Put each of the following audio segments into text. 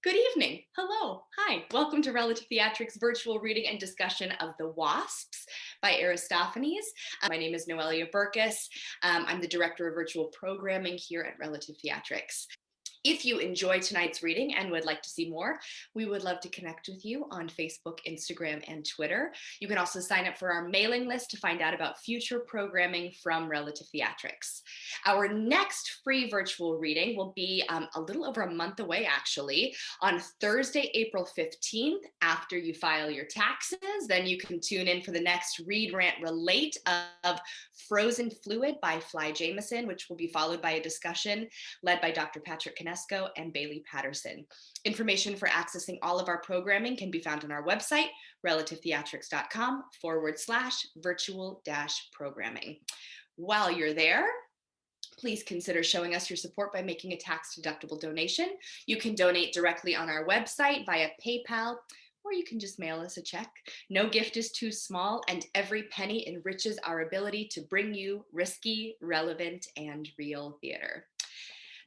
Good evening. Hello. Hi. Welcome to Relative Theatrics virtual reading and discussion of the WASPS by Aristophanes. My name is Noelia Berkes. I'm the Director of Virtual Programming here at Relative Theatrics. If you enjoyed tonight's reading and would like to see more, we would love to connect with you on Facebook, Instagram, and Twitter. You can also sign up for our mailing list to find out about future programming from Relative Theatrics. Our next free virtual reading will be a little over a month away, actually, on Thursday, April 15th, after you file your taxes. Then you can tune in for the next Read, Rant, Relate of Frozen Fluid by Fly Jameson, which will be followed by a discussion led by Dr. Patrick and Bailey Patterson. Information for accessing all of our programming can be found on our website, relativetheatrics.com/virtual-programming. While you're there, please consider showing us your support by making a tax-deductible donation. You can donate directly on our website via PayPal, or you can just mail us a check. No gift is too small, and every penny enriches our ability to bring you risky, relevant, and real theater.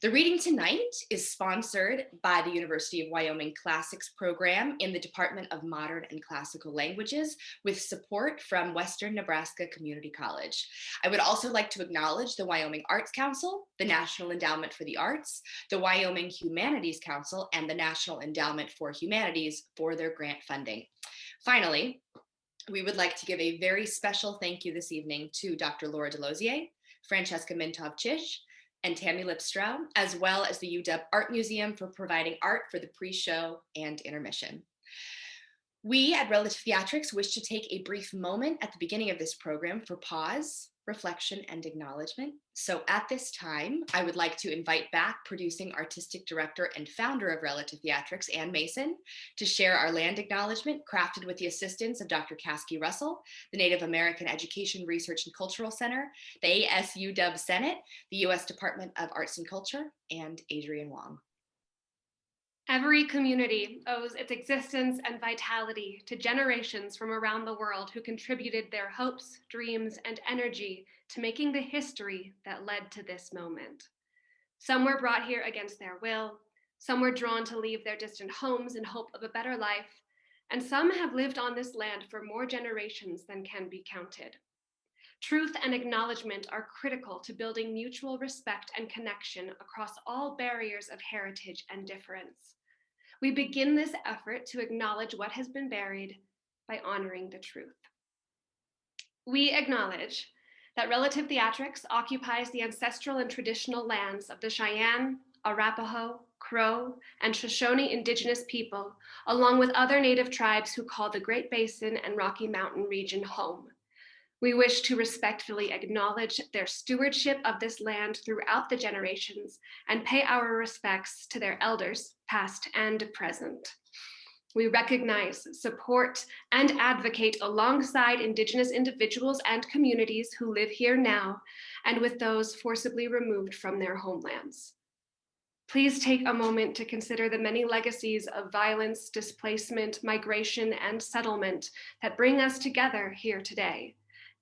The reading tonight is sponsored by the University of Wyoming Classics Program in the Department of Modern and Classical Languages with support from Western Nebraska Community College. I would also like to acknowledge the Wyoming Arts Council, the National Endowment for the Arts, the Wyoming Humanities Council, and the National Endowment for Humanities for their grant funding. Finally, we would like to give a very special thank you this evening to Dr. Laura Lozier, Francesca Mintowt-Czyz, and Tami Lippstreu, as well as the UW Art Museum for providing art for the pre-show and intermission. We at Relative Theatrics wish to take a brief moment at the beginning of this program for pause, reflection, and acknowledgement. So at this time, I would like to invite back producing artistic director and founder of Relative Theatrics, Ann Mason, to share our land acknowledgement crafted with the assistance of Dr. Caskey Russell, the Native American Education Research and Cultural Center, the ASUW Senate, the U.S. Department of Arts and Culture, and Adrian Wong. Every community owes its existence and vitality to generations from around the world who contributed their hopes, dreams, and energy to making the history that led to this moment. Some were brought here against their will, some were drawn to leave their distant homes in hope of a better life, and some have lived on this land for more generations than can be counted. Truth and acknowledgement are critical to building mutual respect and connection across all barriers of heritage and difference. We begin this effort to acknowledge what has been buried by honoring the truth. We acknowledge that Relative Theatrics occupies the ancestral and traditional lands of the Cheyenne, Arapaho, Crow, and Shoshone indigenous people, along with other native tribes who call the Great Basin and Rocky Mountain region home. We wish to respectfully acknowledge their stewardship of this land throughout the generations and pay our respects to their elders, past and present. We recognize, support, and advocate alongside Indigenous individuals and communities who live here now and with those forcibly removed from their homelands. Please take a moment to consider the many legacies of violence, displacement, migration, and settlement that bring us together here today.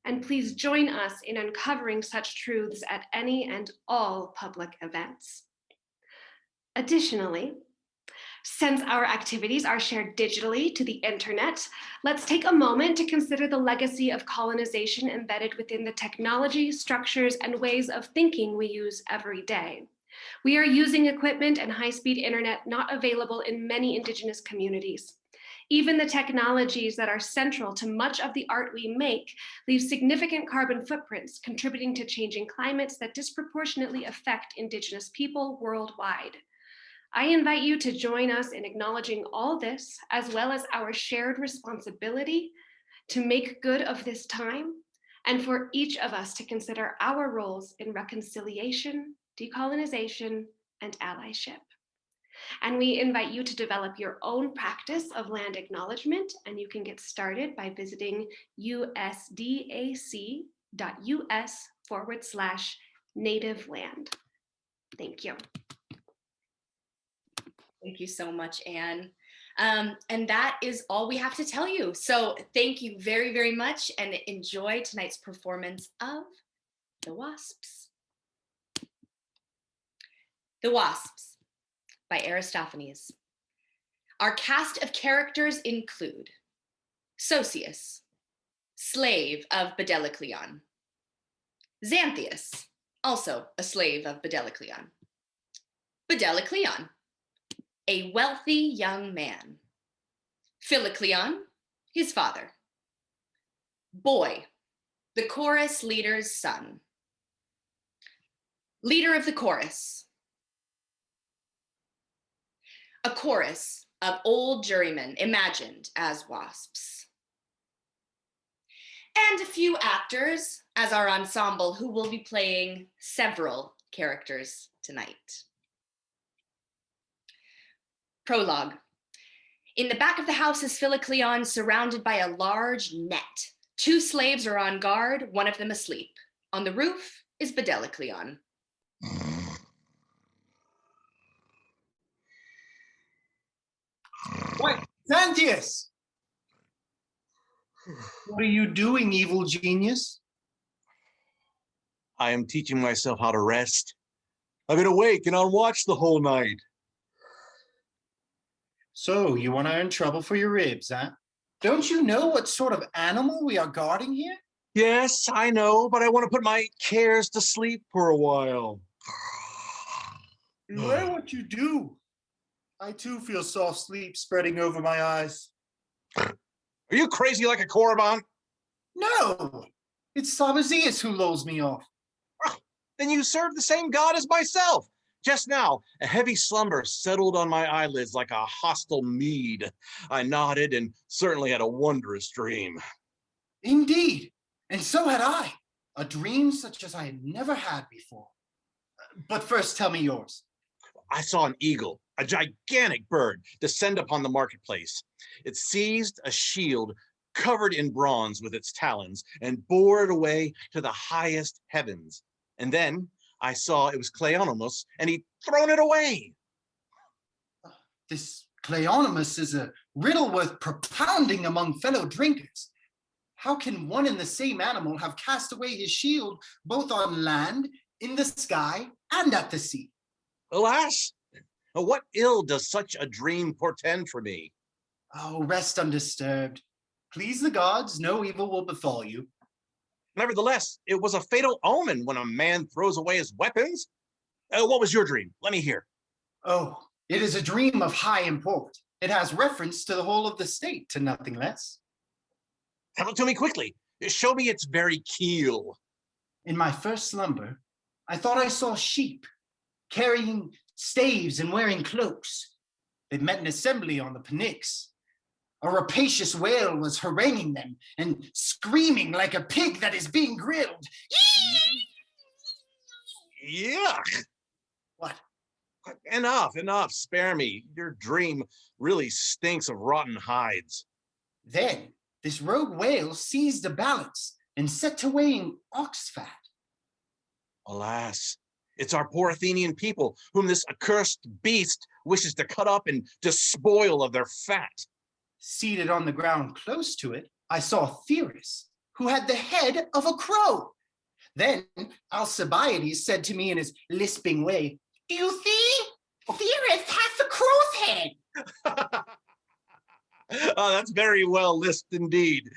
And please join us in uncovering such truths at any and all public events. Additionally, since our activities are shared digitally to the internet, let's take a moment to consider the legacy of colonization embedded within the technology, structures, and ways of thinking we use every day. We are using equipment and high-speed internet not available in many Indigenous communities. Even the technologies that are central to much of the art we make leave significant carbon footprints, contributing to changing climates that disproportionately affect Indigenous people worldwide. I invite you to join us in acknowledging all this, as well as our shared responsibility to make good of this time, and for each of us to consider our roles in reconciliation, decolonization, and allyship. And we invite you to develop your own practice of land acknowledgement, and you can get started by visiting usdac.us/native land. Thank you. Thank you so much, Anne. And that is all we have to tell you. So thank you very, very much, and enjoy tonight's performance of The Wasps. The Wasps by Aristophanes. Our cast of characters include Sosius, slave of Bdellicleon. Xanthius, also a slave of Bdellicleon. Bdellicleon, a wealthy young man. Philocleon, his father. Boy, the chorus leader's son. Leader of the chorus. A chorus of old jurymen imagined as WASPs. And a few actors as our ensemble who will be playing several characters tonight. Prologue. In the back of the house is Philocleon, surrounded by a large net. 2 slaves are on guard, one of them asleep. On the roof is Bdellicleon. What? Xanthius! What are you doing, evil genius? I am teaching myself how to rest. I've been awake and on watch the whole night. So, you want to earn trouble for your ribs, huh? Don't you know what sort of animal we are guarding here? Yes, I know, but I want to put my cares to sleep for a while. Beware what you do. I too feel soft sleep spreading over my eyes. Are you crazy like a Korriban? No! It's Sabazius who lulls me off. Then you serve the same god as myself. Just now, a heavy slumber settled on my eyelids like a hostile mead. I nodded and certainly had a wondrous dream. Indeed, and so had I. A dream such as I had never had before. But first, tell me yours. I saw an eagle, a gigantic bird, descend upon the marketplace. It seized a shield covered in bronze with its talons and bore it away to the highest heavens. And then I saw it was Cleonomus, and he'd thrown it away. This Cleonomus is a riddle worth propounding among fellow drinkers. How can one and the same animal have cast away his shield both on land, in the sky, and at the sea? Alas, what ill does such a dream portend for me? Oh, rest undisturbed. Please the gods, no evil will befall you. Nevertheless, it was a fatal omen when a man throws away his weapons. What was your dream? Let me hear. Oh, it is a dream of high import. It has reference to the whole of the state, to nothing less. Tell it to me quickly. Show me its very keel. In my first slumber, I thought I saw sheep carrying staves and wearing cloaks. They met in assembly on the Pnyx. A rapacious whale was haranguing them and screaming like a pig that is being grilled. Yuck! What? Enough, spare me. Your dream really stinks of rotten hides. Then this rogue whale seized a balance and set to weighing ox fat. Alas, it's our poor Athenian people whom this accursed beast wishes to cut up and despoil of their fat. Seated on the ground close to it, I saw Theris, who had the head of a crow. Then Alcibiades said to me in his lisping way, "Do you see? Theris has a crow's head." Oh, that's very well lisped indeed.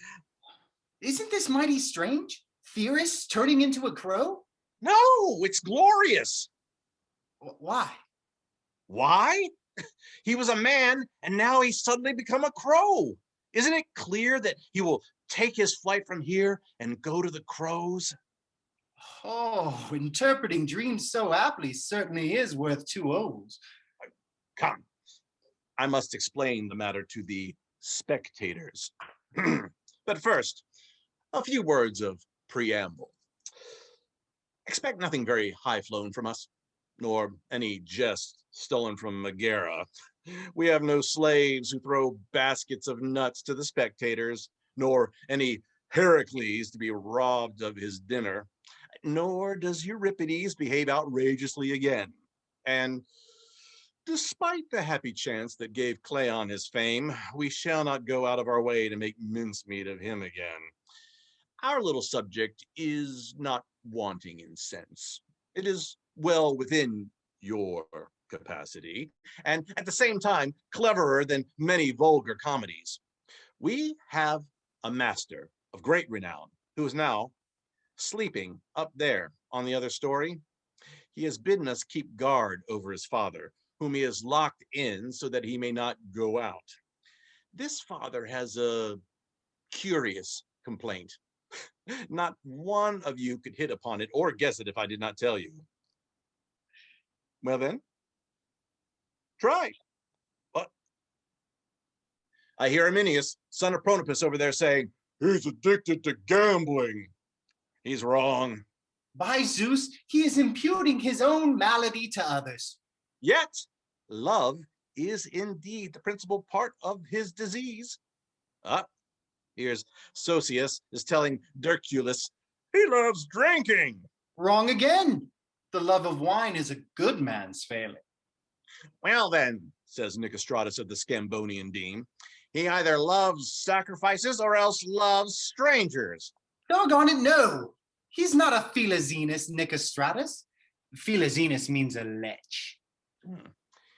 Isn't this mighty strange? Theris turning into a crow? No, it's glorious. Why? Why? He was a man, and now he's suddenly become a crow. Isn't it clear that he will take his flight from here and go to the crows? Oh, interpreting dreams so aptly certainly is worth 2 O's. Come, I must explain the matter to the spectators. But first, a few words of preamble. Expect nothing very high-flown from us, nor any jest stolen from Megara. We have no slaves who throw baskets of nuts to the spectators, nor any Heracles to be robbed of his dinner, nor does Euripides behave outrageously again. And despite the happy chance that gave Cleon his fame, we shall not go out of our way to make mincemeat of him again. Our little subject is not wanting in sense. It is well within your capacity, and at the same time, cleverer than many vulgar comedies. We have a master of great renown who is now sleeping up there on the other story. He has bidden us keep guard over his father, whom he has locked in so that he may not go out. This father has a curious complaint. Not one of you could hit upon it or guess it if I did not tell you. Well then, try. What? I hear Arminius, son of Pronopus, over there saying, he's addicted to gambling. He's wrong. By Zeus, he is imputing his own malady to others. Yet, love is indeed the principal part of his disease. Here's Socius is telling Dirculus, he loves drinking. Wrong again. The love of wine is a good man's failing. Well then, says Nicostratus of the Scambonian Dean, he either loves sacrifices or else loves strangers. Doggone it, no. He's not a Philoxenus, Nicostratus. Philoxenus means a lech.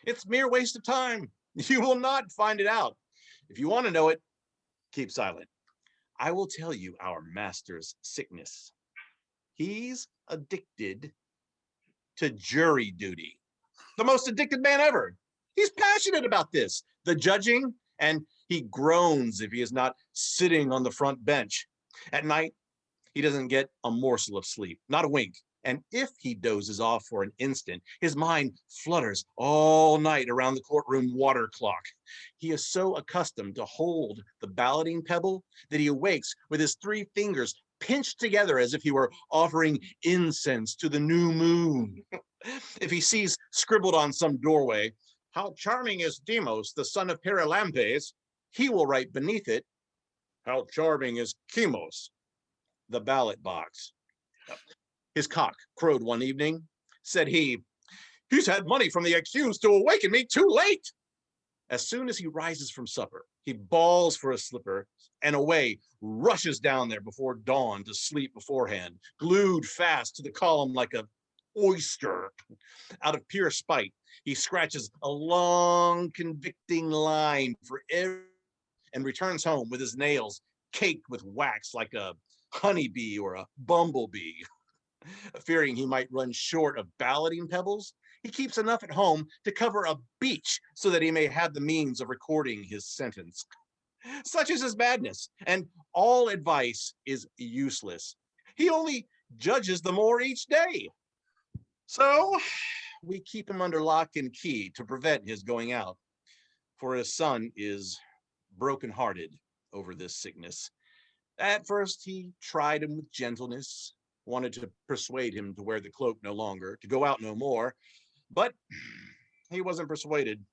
It's mere waste of time. You will not find it out. If you want to know it, keep silent. I will tell you our master's sickness. He's addicted to jury duty. The most addicted man ever. He's passionate about this, the judging, and he groans if he is not sitting on the front bench. At night, he doesn't get a morsel of sleep, not a wink. And if he dozes off for an instant, his mind flutters all night around the courtroom water clock. He is so accustomed to hold the balloting pebble that he awakes with his 3 fingers pinched together as if he were offering incense to the new moon. If he sees scribbled on some doorway, how charming is Demos, the son of Perilampes, he will write beneath it, how charming is Chemos, the ballot box. His cock crowed one evening. Said he, he's had money from the accused to awaken me too late. As soon as he rises from supper, he bawls for a slipper and away rushes down there before dawn to sleep beforehand, glued fast to the column like a oyster. Out of pure spite, he scratches a long convicting line for every and returns home with his nails caked with wax like a honeybee or a bumblebee. Fearing he might run short of balloting pebbles, he keeps enough at home to cover a beach so that he may have the means of recording his sentence. Such is his madness, and all advice is useless. He only judges the more each day. So we keep him under lock and key to prevent his going out, for his son is broken-hearted over this sickness. At first he tried him with gentleness, wanted to persuade him to wear the cloak no longer, to go out no more, but he wasn't persuaded.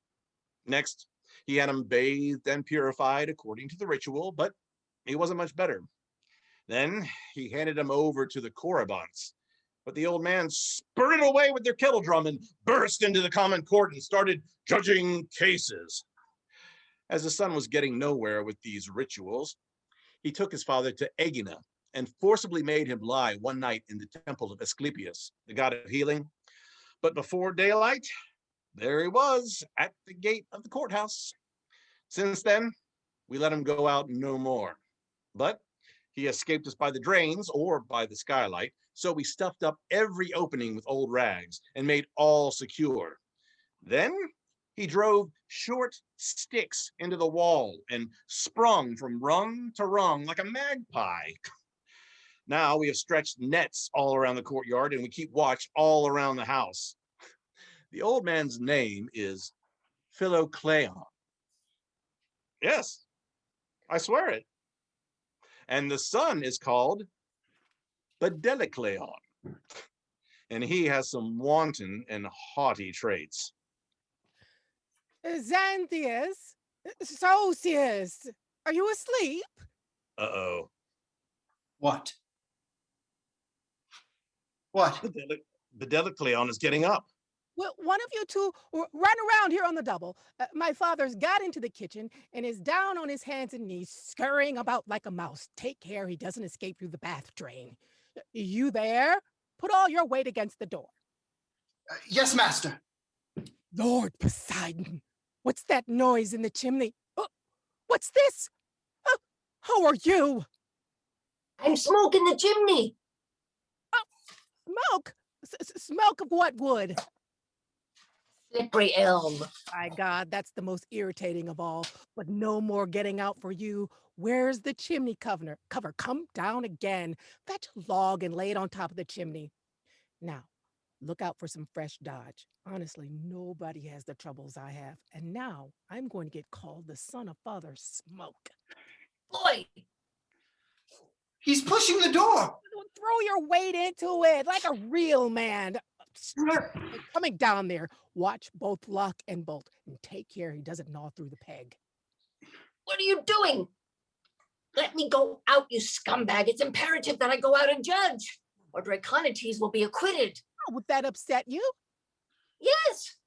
Next, he had him bathed and purified according to the ritual, but he wasn't much better. Then he handed him over to the Coribants, but the old man spurted away with their kettle drum and burst into the common court and started judging cases. As the son was getting nowhere with these rituals, he took his father to Aegina and forcibly made him lie one night in the temple of Asclepius, the god of healing. But before daylight, there he was at the gate of the courthouse. Since then, we let him go out no more. But he escaped us by the drains or by the skylight, so we stuffed up every opening with old rags and made all secure. Then he drove short sticks into the wall and sprung from rung to rung like a magpie. Now we have stretched nets all around the courtyard and we keep watch all around the house. The old man's name is Philocleon. Yes, I swear it. And the son is called Badelicleon. And he has some wanton and haughty traits. Xanthias, Socius, are you asleep? Uh-oh. What? What? Badelicleon is getting up. Well, one of you two run around here on the double. My father's got into the kitchen and is down on his hands and knees, scurrying about like a mouse. Take care he doesn't escape through the bath drain. You there? Put all your weight against the door. Yes, master. Lord Poseidon, what's that noise in the chimney? Oh, what's this? Oh, who are you? I'm smoke in the chimney. Smoke? Smoke of what wood? Slippery elm. My God, that's the most irritating of all. But no more getting out for you. Where's the chimney cover? Come down again. Fetch a log and lay it on top of the chimney. Now, look out for some fresh dodge. Honestly, nobody has the troubles I have. And now I'm going to get called the son of Father Smoke. Boy, He's pushing the door. Throw your weight into it like a real man. Coming down there, watch both lock and bolt and take care he doesn't gnaw through the peg. what are you doing? Let me go out, you scumbag. It's imperative that I go out and judge, or Draconites will be acquitted. Oh, would that upset you? Yes.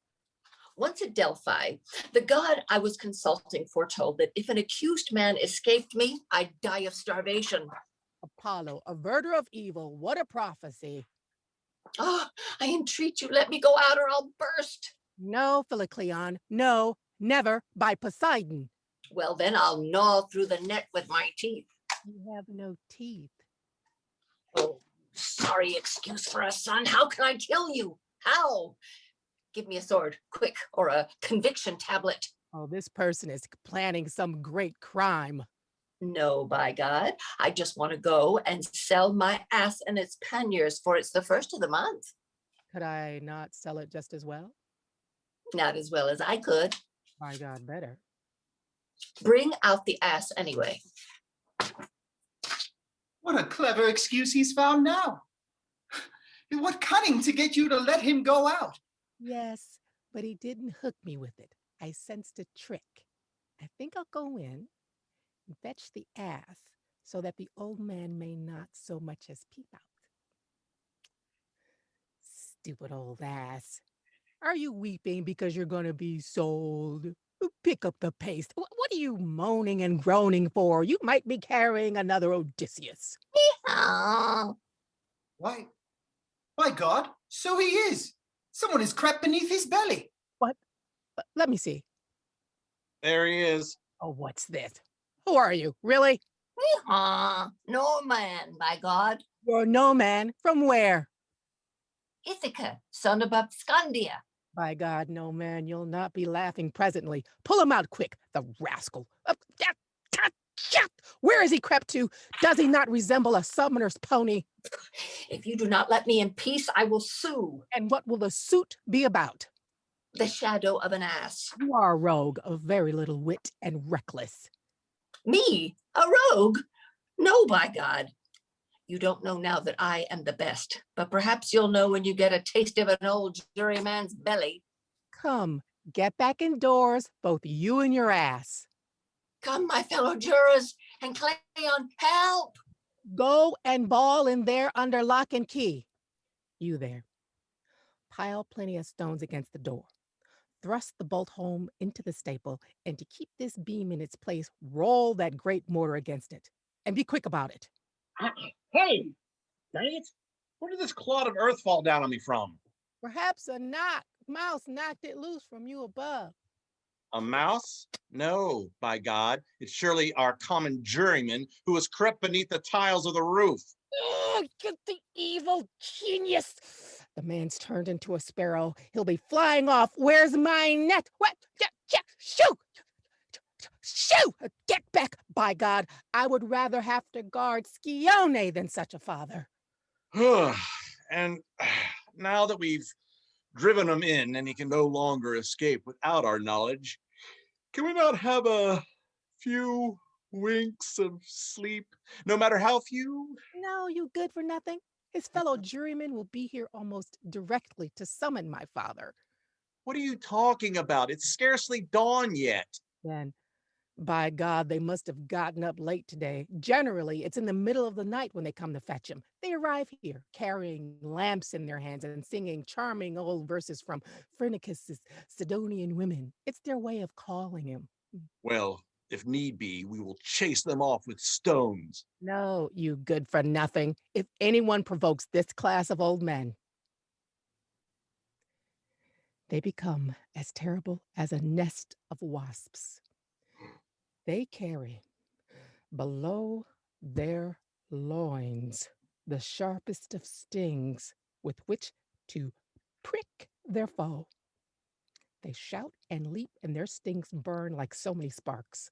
Once at Delphi, the god I was consulting foretold that if an accused man escaped me, I'd die of starvation. Apollo, averter of evil, what a prophecy. Oh, I entreat you, let me go out or I'll burst. No, Philocleon, no, never by Poseidon. Well, then I'll gnaw through the net with my teeth. You have no teeth. Oh, sorry excuse for a son. How can I kill you? How? Give me a sword, quick, or a conviction tablet. Oh, this person is planning some great crime. No, by God, I just want to go and sell my ass and its panniers, for it's the first of the month. Could I not sell it just as well? Not as well as I could. My God, better. Bring out the ass anyway. What a clever excuse he's found now. What cunning to get you to let him go out. Yes, but he didn't hook me with it. I sensed a trick. I think I'll go in and fetch the ass so that the old man may not so much as peep out. Stupid old ass. Are you weeping because you're going to be sold? Pick up the pace. What are you moaning and groaning for? You might be carrying another Odysseus. Oh. Why, by God, so he is. Someone has crept beneath his belly. What? Let me see. There he is. Oh, what's this? Who are you? Really? No man, by God. You're no man. From where? Ithaca, son of Abscondia. By God, no man, you'll not be laughing presently. Pull him out quick, the rascal. Where is he crept to? Does he not resemble a summoner's pony? If you do not let me in peace, I will sue. And what will the suit be about? The shadow of an ass. You are a rogue of very little wit and reckless. Me, a rogue? No, by God. You don't know now that I am the best, but perhaps you'll know when you get a taste of an old juryman's belly. Come, get back indoors, both you and your ass. Come, my fellow jurors, and Cleon, help! Go and bawl in there under lock and key. You there. Pile plenty of stones against the door. Thrust the bolt home into the staple, and to keep this beam in its place, roll that great mortar against it. And be quick about it. Hey, dang it. Where did this clod of earth fall down on me from? Perhaps a mouse knocked it loose from you above. A mouse? No, by God. It's surely our common juryman who has crept beneath the tiles of the roof. Oh, get the evil genius. The man's turned into a sparrow. He'll be flying off. Where's my net? What? Shoo! Shoo! Get back, by God. I would rather have to guard Scione than such a father. And now that we've driven him in and he can no longer escape without our knowledge, can we not have a few winks of sleep, no matter how few? No, you good for nothing. His fellow jurymen will be here almost directly to summon my father. What are you talking about? It's scarcely dawn yet. Then, by God, they must have gotten up late today. Generally, it's in the middle of the night when they come to fetch him. They arrive here, carrying lamps in their hands and singing charming old verses from Phrynichus' Sidonian women. It's their way of calling him. Well, if need be, we will chase them off with stones. No, you good for nothing. If anyone provokes this class of old men. They become as terrible as a nest of wasps. They carry below their loins the sharpest of stings with which to prick their foe. They shout and leap, and their stings burn like so many sparks.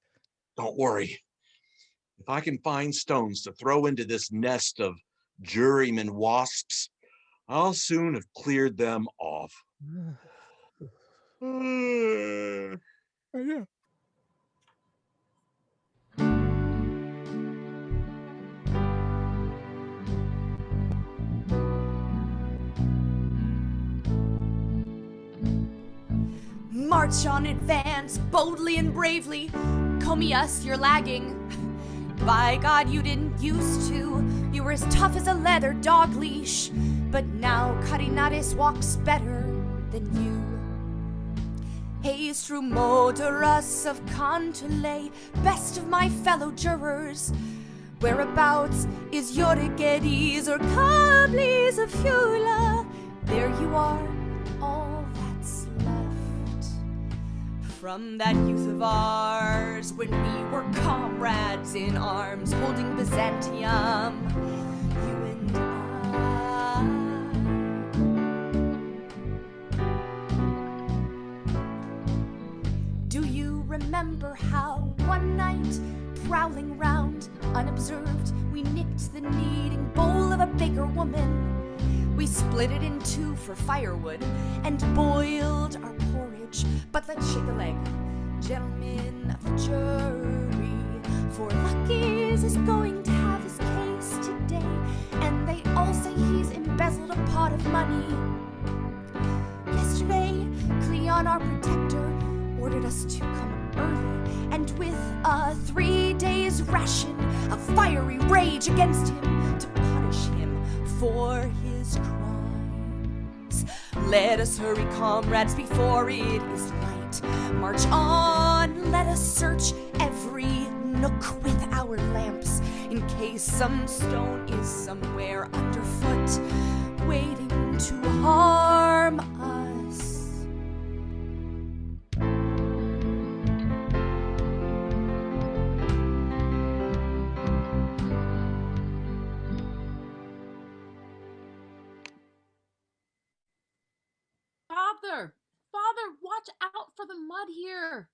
Don't worry. If I can find stones to throw into this nest of jurymen wasps, I'll soon have cleared them off. Yeah. March on, advance, boldly and bravely. Commius, you're lagging. By God, you didn't used to. You were as tough as a leather dog leash. But now Carinaris walks better than you. Haste through Moderus of Cantule, best of my fellow jurors. Whereabouts is Eurigedes or Cablis of Hula? There you are, all that's left from that youth of ours when we were comrades in arms, holding Byzantium, you and I. Do you remember how one night, prowling round unobserved, we nicked the kneading bowl of a bigger woman? We split it in two for firewood and boiled our porridge. But let's shake a leg, gentlemen of the jury, for Lucky's is going to have his case today, and they all say he's embezzled a pot of money. Yesterday, Cleon, our protector, ordered us to come early, and with a 3 days ration of fiery rage against him to punish him for his crimes. Let us hurry, comrades, before it is light. March on, let us search every nook with our lamps, in case some stone is somewhere underfoot, waiting to harm us. Father, watch out for the mud here.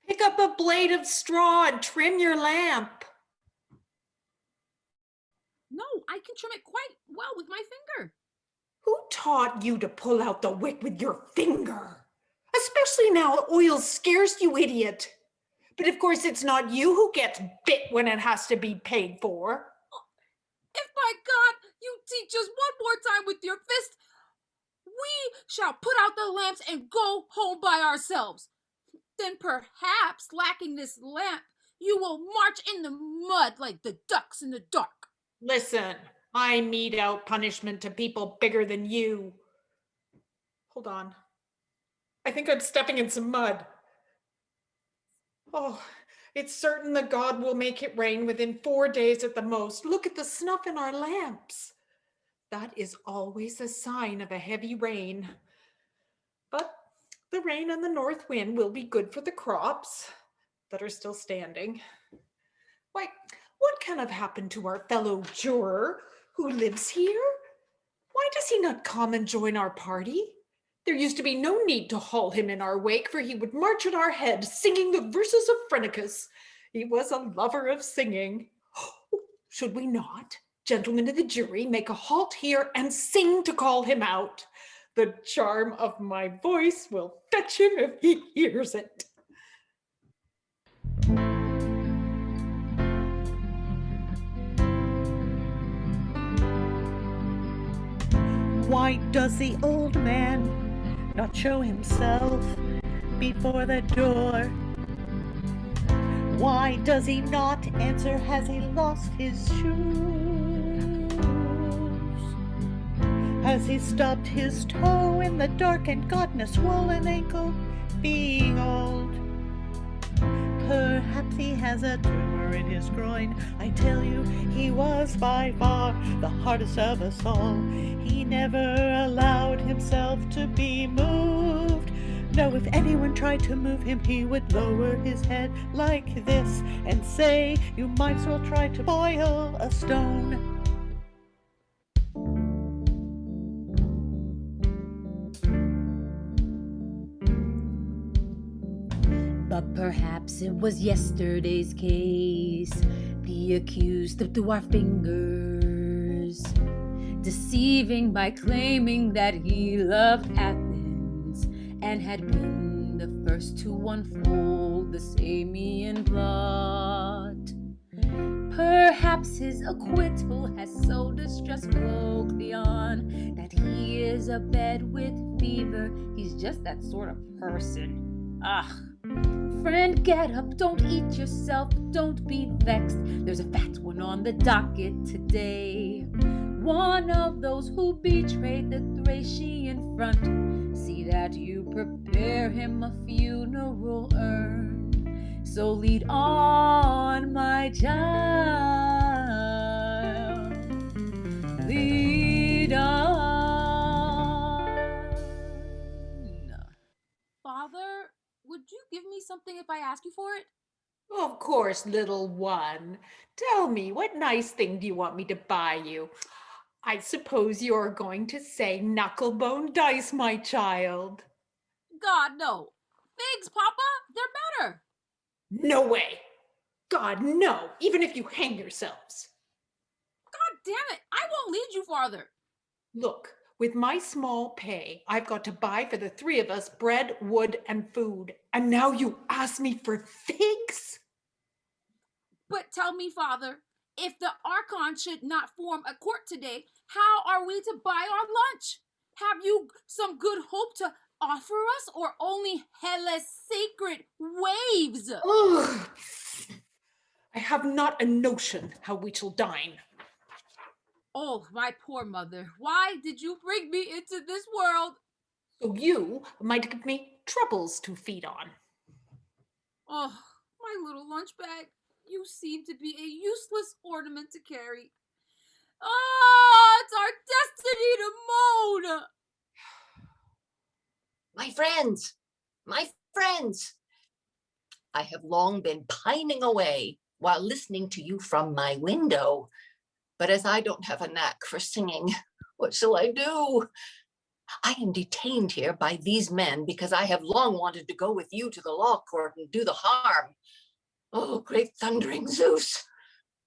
Pick up a blade of straw and trim your lamp. No, I can trim it quite well with my finger. Who taught you to pull out the wick with your finger? Especially now oil's scarce, you idiot. But of course it's not you who gets bit when it has to be paid for. If by God you teach us one more time with your fist, we shall put out the lamps and go home by ourselves. Then perhaps, lacking this lamp, you will march in the mud like the ducks in the dark. Listen, I mete out punishment to people bigger than you. Hold on. I think I'm stepping in some mud. Oh, it's certain that God will make it rain within 4 days at the most. Look at the snuff in our lamps. That is always a sign of a heavy rain. But the rain and the north wind will be good for the crops that are still standing. Why, what can have happened to our fellow juror who lives here? Why does he not come and join our party? There used to be no need to haul him in our wake, for he would march at our head singing the verses of Frenicus. He was a lover of singing. Should we not, gentlemen of the jury, make a halt here and sing to call him out? The charm of my voice will fetch him if he hears it. Why does the old man not show himself before the door? Why does he not answer? Has he lost his shoes? Has he stubbed his toe in the dark and gotten a swollen ankle being old? Perhaps he has a tumor in in his groin. I tell you, he was by far the hardest of us all. He never allowed himself to be moved. No, if anyone tried to move him, he would lower his head like this and say, you might as well try to boil a stone. But perhaps it was yesterday's case. The accused slipped through our fingers, deceiving by claiming that he loved Athens and had been the first to unfold the Samian plot. Perhaps his acquittal has so distressed Cleon that he is abed with fever. He's just that sort of person. Ugh. Friend, get up, don't eat yourself, don't be vexed. There's a fat one on the docket today. One of those who betrayed the Thracian front. See that you prepare him a funeral urn. So lead on, my child. Lead on. Father, would you give me something if I ask you for it? Of course, little one. Tell me, what nice thing do you want me to buy you? I suppose you're going to say knucklebone dice, my child. God, no. Figs, Papa, they're better. No way. God, no, even if you hang yourselves. God damn it, I won't lead you farther. Look, with my small pay, I've got to buy for the three of us bread, wood, and food. And now you ask me for figs? But tell me, Father, if the Archon should not form a court today, how are we to buy our lunch? Have you some good hope to offer us, or only Hellas sacred waves? Ugh. I have not a notion how we shall dine. Oh, my poor mother, why did you bring me into this world? So you might give me troubles to feed on. Oh, my little lunch bag. You seem to be a useless ornament to carry. Ah, it's our destiny to moan. My friends, I have long been pining away while listening to you from my window. But as I don't have a knack for singing, what shall I do? I am detained here by these men because I have long wanted to go with you to the law court and do the harm. Oh, great thundering Zeus,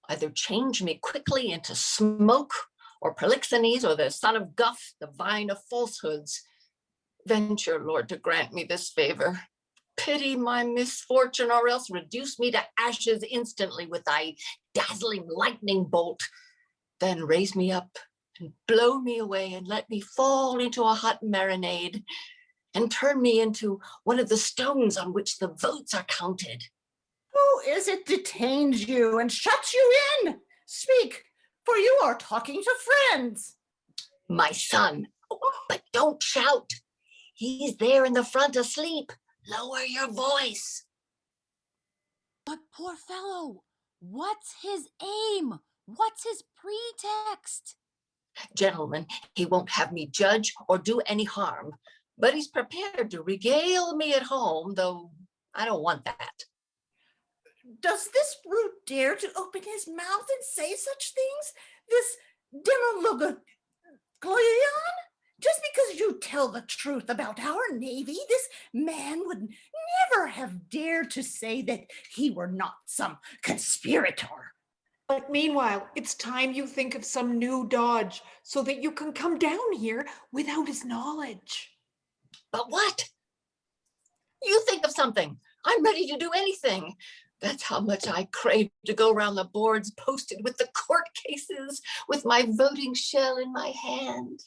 either change me quickly into smoke or Polixenes or the son of Guff, the vine of falsehoods. Venture, Lord, to grant me this favor. Pity my misfortune, or else reduce me to ashes instantly with thy dazzling lightning bolt. Then raise me up and blow me away and let me fall into a hot marinade and turn me into one of the stones on which the votes are counted. Who is it detains you and shuts you in? Speak, for you are talking to friends. My son, but don't shout. He's there in the front asleep. Lower your voice. But poor fellow, what's his aim? What's his pretext? Gentlemen, he won't have me judge or do any harm, but he's prepared to regale me at home, though I don't want that. Does this brute dare to open his mouth and say such things? This demogorgon? Just because you tell the truth about our navy, this man would never have dared to say that he were not some conspirator. But meanwhile, it's time you think of some new dodge so that you can come down here without his knowledge. But what? You think of something. I'm ready to do anything. That's how much I crave to go round the boards posted with the court cases, with my voting shell in my hand.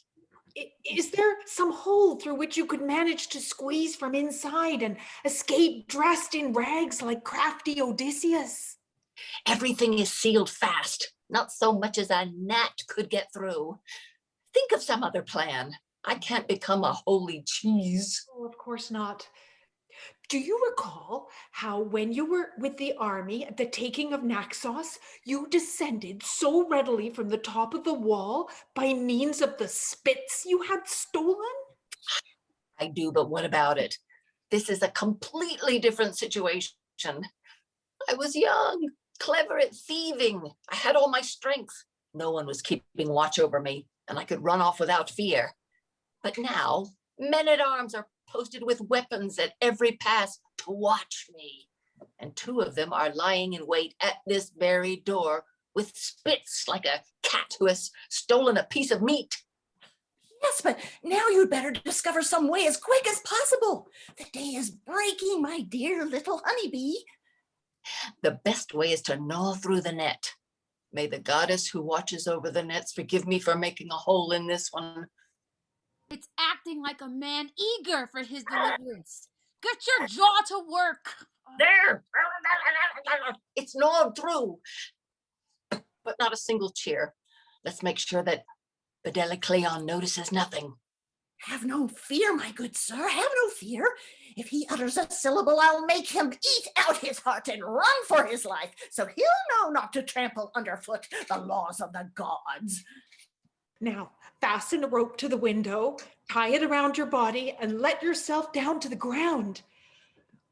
Is there some hole through which you could manage to squeeze from inside and escape dressed in rags like crafty Odysseus? Everything is sealed fast. Not so much as a gnat could get through. Think of some other plan. I can't become a holy cheese. Oh, of course not. Do you recall how when you were with the army at the taking of Naxos, you descended so readily from the top of the wall by means of the spits you had stolen? I do, but what about it? This is a completely different situation. I was young, clever at thieving. I had all my strength. No one was keeping watch over me, and I could run off without fear. But now, men-at-arms are posted with weapons at every pass to watch me. And 2 of them are lying in wait at this very door with spits like a cat who has stolen a piece of meat. Yes, but now you'd better discover some way as quick as possible. The day is breaking, my dear little honeybee. The best way is to gnaw through the net. May the goddess who watches over the nets forgive me for making a hole in this one. It's acting like a man eager for his deliverance. Get your jaw to work. There! It's gnawed through. But not a single cheer. Let's make sure that Bedelicleon notices nothing. Have no fear, my good sir, have no fear. If he utters a syllable, I'll make him eat out his heart and run for his life, so he'll know not to trample underfoot the laws of the gods. Now, fasten a rope to the window, tie it around your body, and let yourself down to the ground,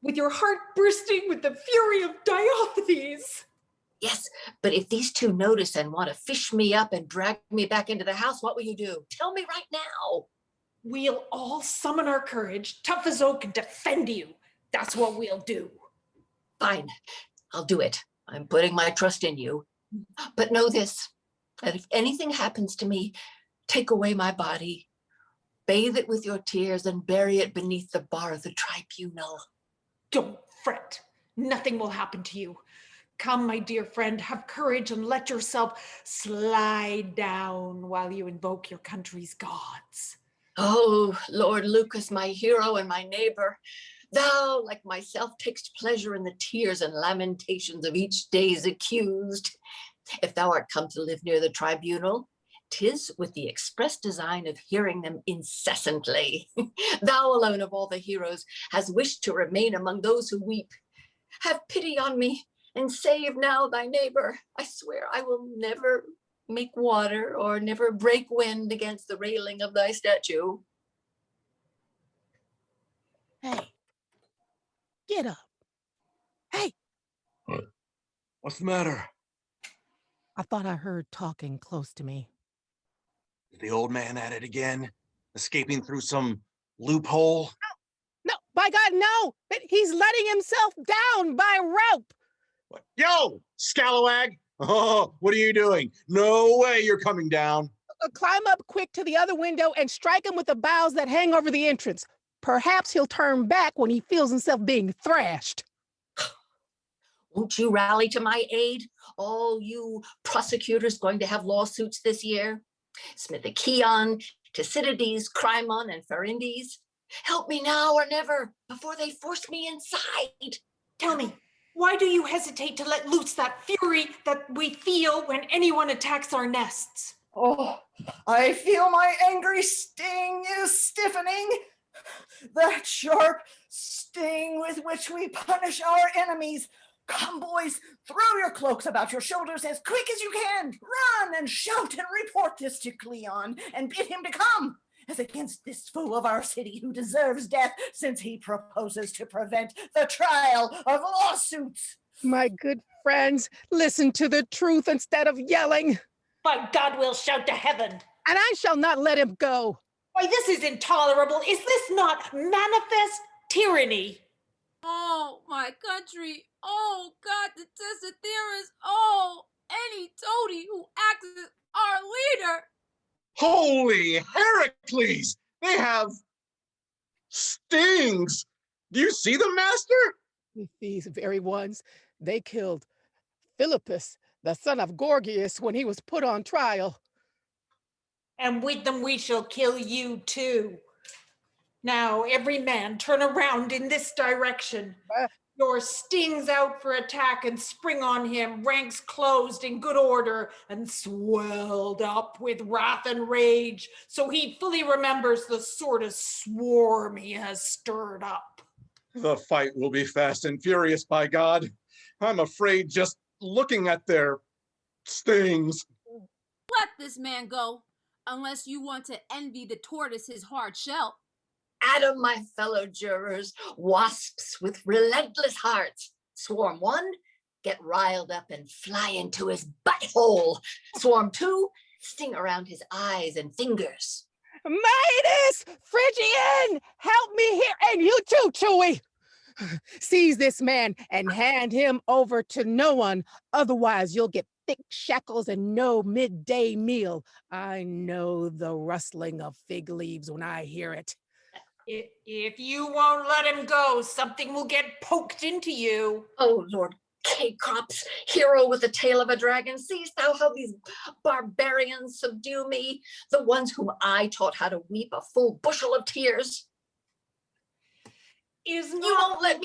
with your heart bursting with the fury of Diothenes. Yes, but if these 2 notice and want to fish me up and drag me back into the house, what will you do? Tell me right now. We'll all summon our courage, tough as oak, and defend you. That's what we'll do. Fine, I'll do it. I'm putting my trust in you. But know this, that if anything happens to me, take away my body, bathe it with your tears, and bury it beneath the bar of the tribunal. Don't fret. Nothing will happen to you. Come, my dear friend, have courage and let yourself slide down while you invoke your country's gods. Oh, Lord Lucas, my hero and my neighbor, thou, like myself, takest pleasure in the tears and lamentations of each day's accused. If thou art come to live near the tribunal, 'tis with the express design of hearing them incessantly. Thou alone of all the heroes has wished to remain among those who weep. Have pity on me and save now thy neighbor. I swear I will never make water or never break wind against the railing of thy statue. Hey, get up. Hey. What's the matter? I thought I heard talking close to me. Is the old man at it again? Escaping through some loophole? No, by God, no! He's letting himself down by rope! What? Yo, scalawag! Oh, what are you doing? No way you're coming down. Climb up quick to the other window and strike him with the boughs that hang over the entrance. Perhaps he'll turn back when he feels himself being thrashed. Won't you rally to my aid? All you prosecutors going to have lawsuits this year? Smithikeon, Thucydides, Crimon, and Pharyndes. Help me now or never, before they force me inside. Tell me, why do you hesitate to let loose that fury that we feel when anyone attacks our nests? Oh, I feel my angry sting is stiffening. That sharp sting with which we punish our enemies. Come, boys, throw your cloaks about your shoulders as quick as you can. Run and shout and report this to Cleon and bid him to come, as against this fool of our city who deserves death since he proposes to prevent the trial of lawsuits. My good friends, listen to the truth instead of yelling. By God, we'll shout to heaven. And I shall not let him go. Why, this is intolerable. Is this not manifest tyranny? Oh, my country. Oh, God, the Tessitherus. Oh, any toady who acts as our leader. Holy Heracles! They have stings. Do you see them, Master? These very ones, they killed Philippus, the son of Gorgias, when he was put on trial. And with them we shall kill you too. Now, every man turn around in this direction. Your stings out for attack and spring on him, ranks closed in good order and swelled up with wrath and rage, so he fully remembers the sort of swarm he has stirred up. The fight will be fast and furious, by God. I'm afraid just looking at their stings. Let this man go, unless you want to envy the tortoise's hard shell. Adam, my fellow jurors, wasps with relentless hearts. Swarm 1, get riled up and fly into his butthole. Swarm 2, sting around his eyes and fingers. Midas! Phrygian! Help me here! And you too, Chewie! Seize this man and hand him over to no one. Otherwise, you'll get thick shackles and no midday meal. I know the rustling of fig leaves when I hear it. If you won't let him go, something will get poked into you. Oh, Lord K-Crops, hero with the tail of a dragon, seest thou how these barbarians subdue me, the ones whom I taught how to weep a full bushel of tears? You won't let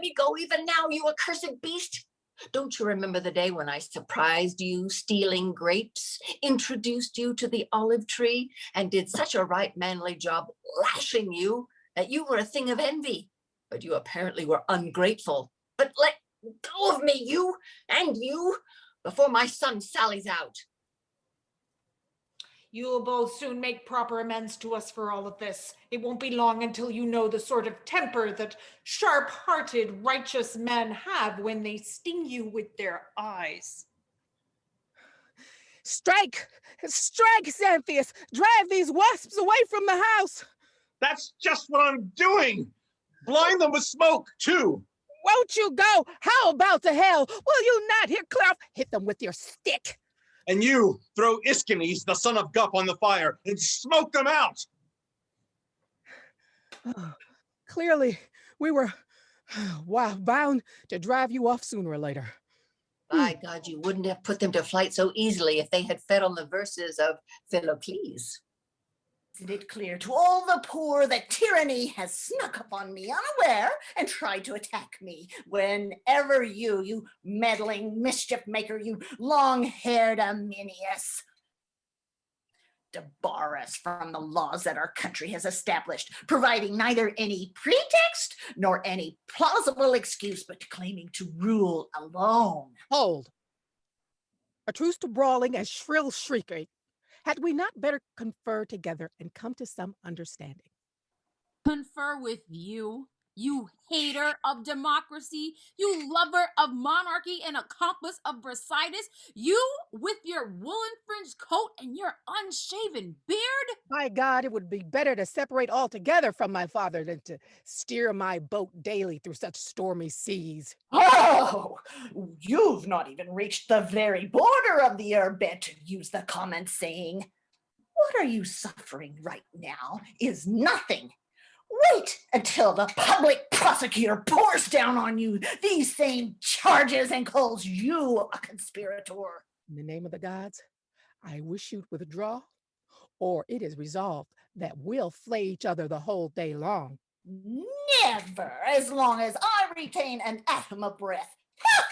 me go even now, you accursed beast. Don't you remember the day when I surprised you stealing grapes, introduced you to the olive tree, and did such a right manly job lashing you that you were a thing of envy? But you apparently were ungrateful. But let go of me, you, before my son sallies out. You'll both soon make proper amends to us for all of this. It won't be long until you know the sort of temper that sharp-hearted, righteous men have when they sting you with their eyes. Strike! Strike, Xanthius! Drive these wasps away from the house! That's just what I'm doing! Blind them with smoke, too! Won't you go? How about to hell? Will you not hear Clough? Hit them with your stick! And you throw Ischines, the son of Gup, on the fire and smoke them out! Clearly, we were bound to drive you off sooner or later. By God, you wouldn't have put them to flight so easily if they had fed on the verses of Philocles. Isn't it clear to all the poor that tyranny has snuck up on me unaware and tried to attack me whenever you meddling mischief maker, you long-haired Aminius, debar us from the laws that our country has established, providing neither any pretext nor any plausible excuse, but claiming to rule alone. Hold. A truce to brawling and shrill shrieking. Had we not better confer together and come to some understanding? Confer with you, you hater of democracy, you lover of monarchy and accomplice of Versailles, you with your woolen fringed coat and your unshaven beard? My God, it would be better to separate altogether from my father than to steer my boat daily through such stormy seas. Oh, you've not even reached the very border of the airbed, to use the common saying. What are you suffering right now is nothing. Wait until the public prosecutor pours down on you these same charges and calls you a conspirator. In the name of the gods, I wish you'd withdraw, or it is resolved that we'll flay each other the whole day long. Never, as long as I retain an atom of breath. Ha!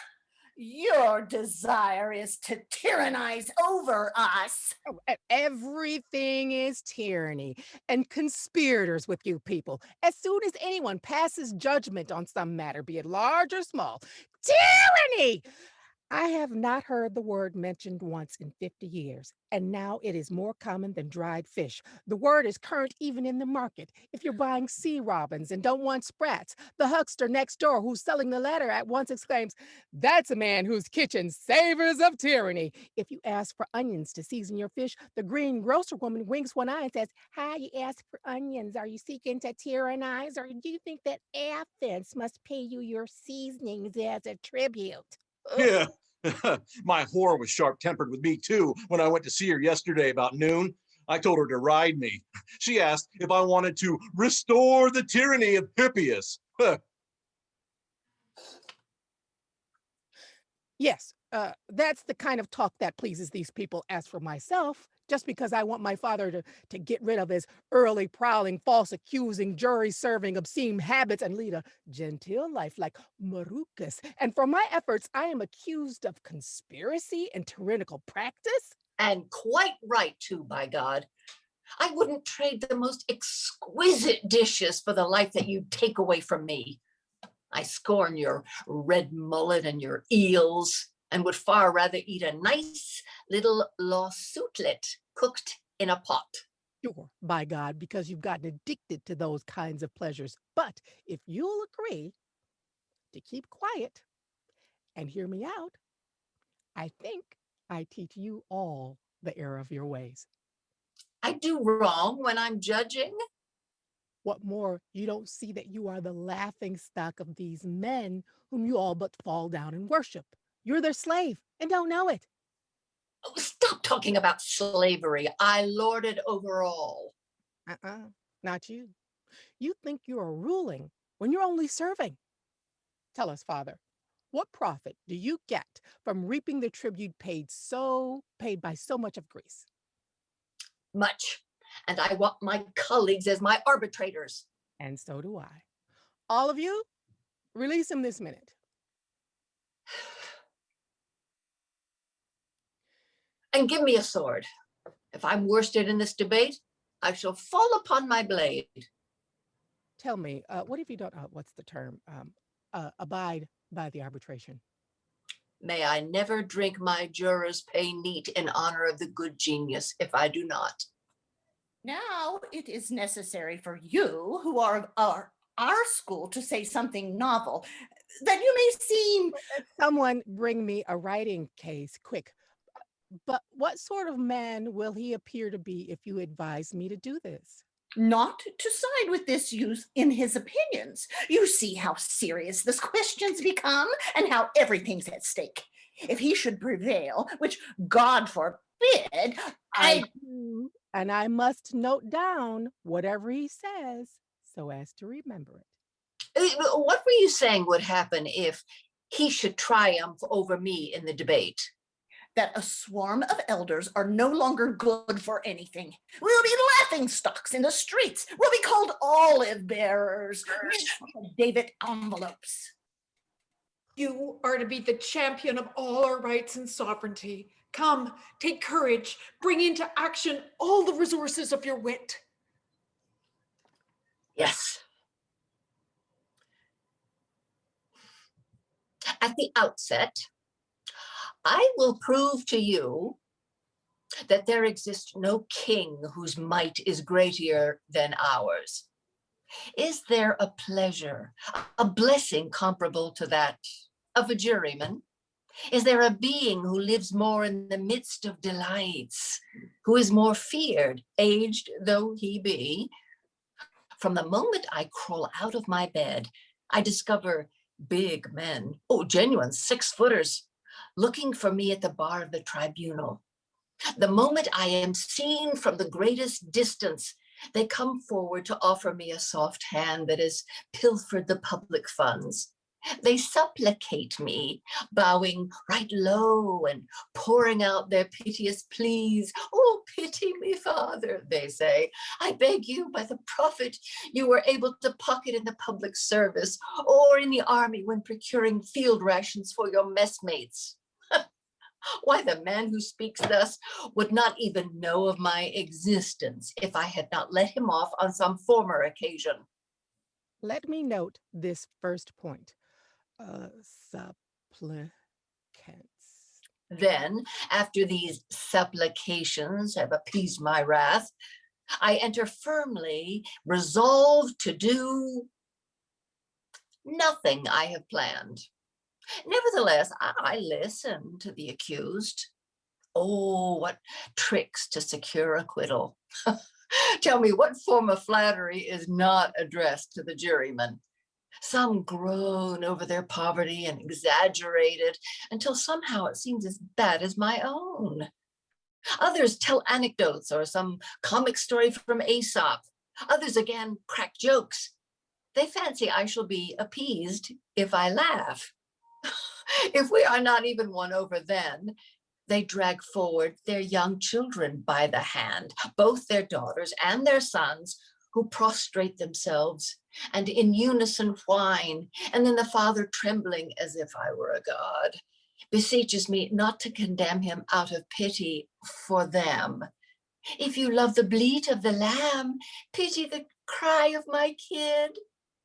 Your desire is to tyrannize over us. Everything is tyranny and conspirators with you people. As soon as anyone passes judgment on some matter, be it large or small, tyranny! I have not heard the word mentioned once in 50 years, and now it is more common than dried fish. The word is current even in the market. If you're buying sea robins and don't want sprats, the huckster next door who's selling the latter at once exclaims, "That's a man whose kitchen savors of tyranny." If you ask for onions to season your fish, the green grocer woman winks one eye and says, "Hi, you ask for onions. Are you seeking to tyrannize, or do you think that Athens must pay you your seasonings as a tribute?" Yeah, my whore was sharp-tempered with me too when I went to see her yesterday about noon. I told her to ride me. She asked if I wanted to restore the tyranny of Hippias. Yes, that's the kind of talk that pleases these people. As for myself, just because I want my father to get rid of his early prowling, false accusing, jury-serving, obscene habits and lead a genteel life like Marucus. And for my efforts, I am accused of conspiracy and tyrannical practice. And quite right too, by God. I wouldn't trade the most exquisite dishes for the life that you take away from me. I scorn your red mullet and your eels, and would far rather eat a nice little lawsuitlet cooked in a pot. Sure, by God, because you've gotten addicted to those kinds of pleasures. But if you'll agree to keep quiet and hear me out, I think I teach you all the error of your ways. I do wrong when I'm judging. What more, you don't see that you are the laughing stock of these men whom you all but fall down and worship. You're their slave and don't know it. Oh, stop talking about slavery. I lord it over all. Not you. You think you are ruling when you're only serving. Tell us, Father, what profit do you get from reaping the tribute paid by so much of Greece? Much. And I want my colleagues as my arbitrators. And so do I. All of you, release him this minute. And give me a sword. If I'm worsted in this debate, I shall fall upon my blade. Tell me, what if you don't, what's the term? Abide by the arbitration. May I never drink my jurors' pay neat in honor of the good genius if I do not. Now it is necessary for you, who are of our school, to say something novel, that you may seem... Someone bring me a writing case, quick. But what sort of man will he appear to be if you advise me to do this? Not to side with this youth in his opinions. You see how serious this question's become and how everything's at stake. If he should prevail, which God forbid, I do, and I must note down whatever he says so as to remember it. What were you saying would happen if he should triumph over me in the debate? That a swarm of elders are no longer good for anything. We'll be laughing stocks in the streets. We'll be called olive bearers, David envelopes. You are to be the champion of all our rights and sovereignty. Come, take courage, bring into action all the resources of your wit. Yes. At the outset, I will prove to you that there exists no king whose might is greater than ours. Is there a pleasure, a blessing comparable to that of a juryman? Is there a being who lives more in the midst of delights, who is more feared, aged though he be? From the moment I crawl out of my bed, I discover big men, genuine 6-footers, looking for me at the bar of the tribunal. The moment I am seen from the greatest distance, they come forward to offer me a soft hand that has pilfered the public funds. They supplicate me, bowing right low and pouring out their piteous pleas. Oh, pity me, Father, they say. I beg you, by the profit you were able to pocket in the public service or in the army when procuring field rations for your messmates. Why, the man who speaks thus would not even know of my existence if I had not let him off on some former occasion. Let me note this first point. Supplicants. Then, after these supplications have appeased my wrath, I enter firmly, resolved to do nothing I have planned. Nevertheless, I listen to the accused. Oh, what tricks to secure acquittal. Tell me, what form of flattery is not addressed to the juryman? Some groan over their poverty and exaggerate it until somehow it seems as bad as my own. Others tell anecdotes or some comic story from Aesop. Others again crack jokes. They fancy I shall be appeased if I laugh. If we are not even won over then, they drag forward their young children by the hand, both their daughters and their sons, who prostrate themselves and in unison whine, and then the father, trembling as if I were a god, beseeches me not to condemn him out of pity for them. If you love the bleat of the lamb, pity the cry of my kid.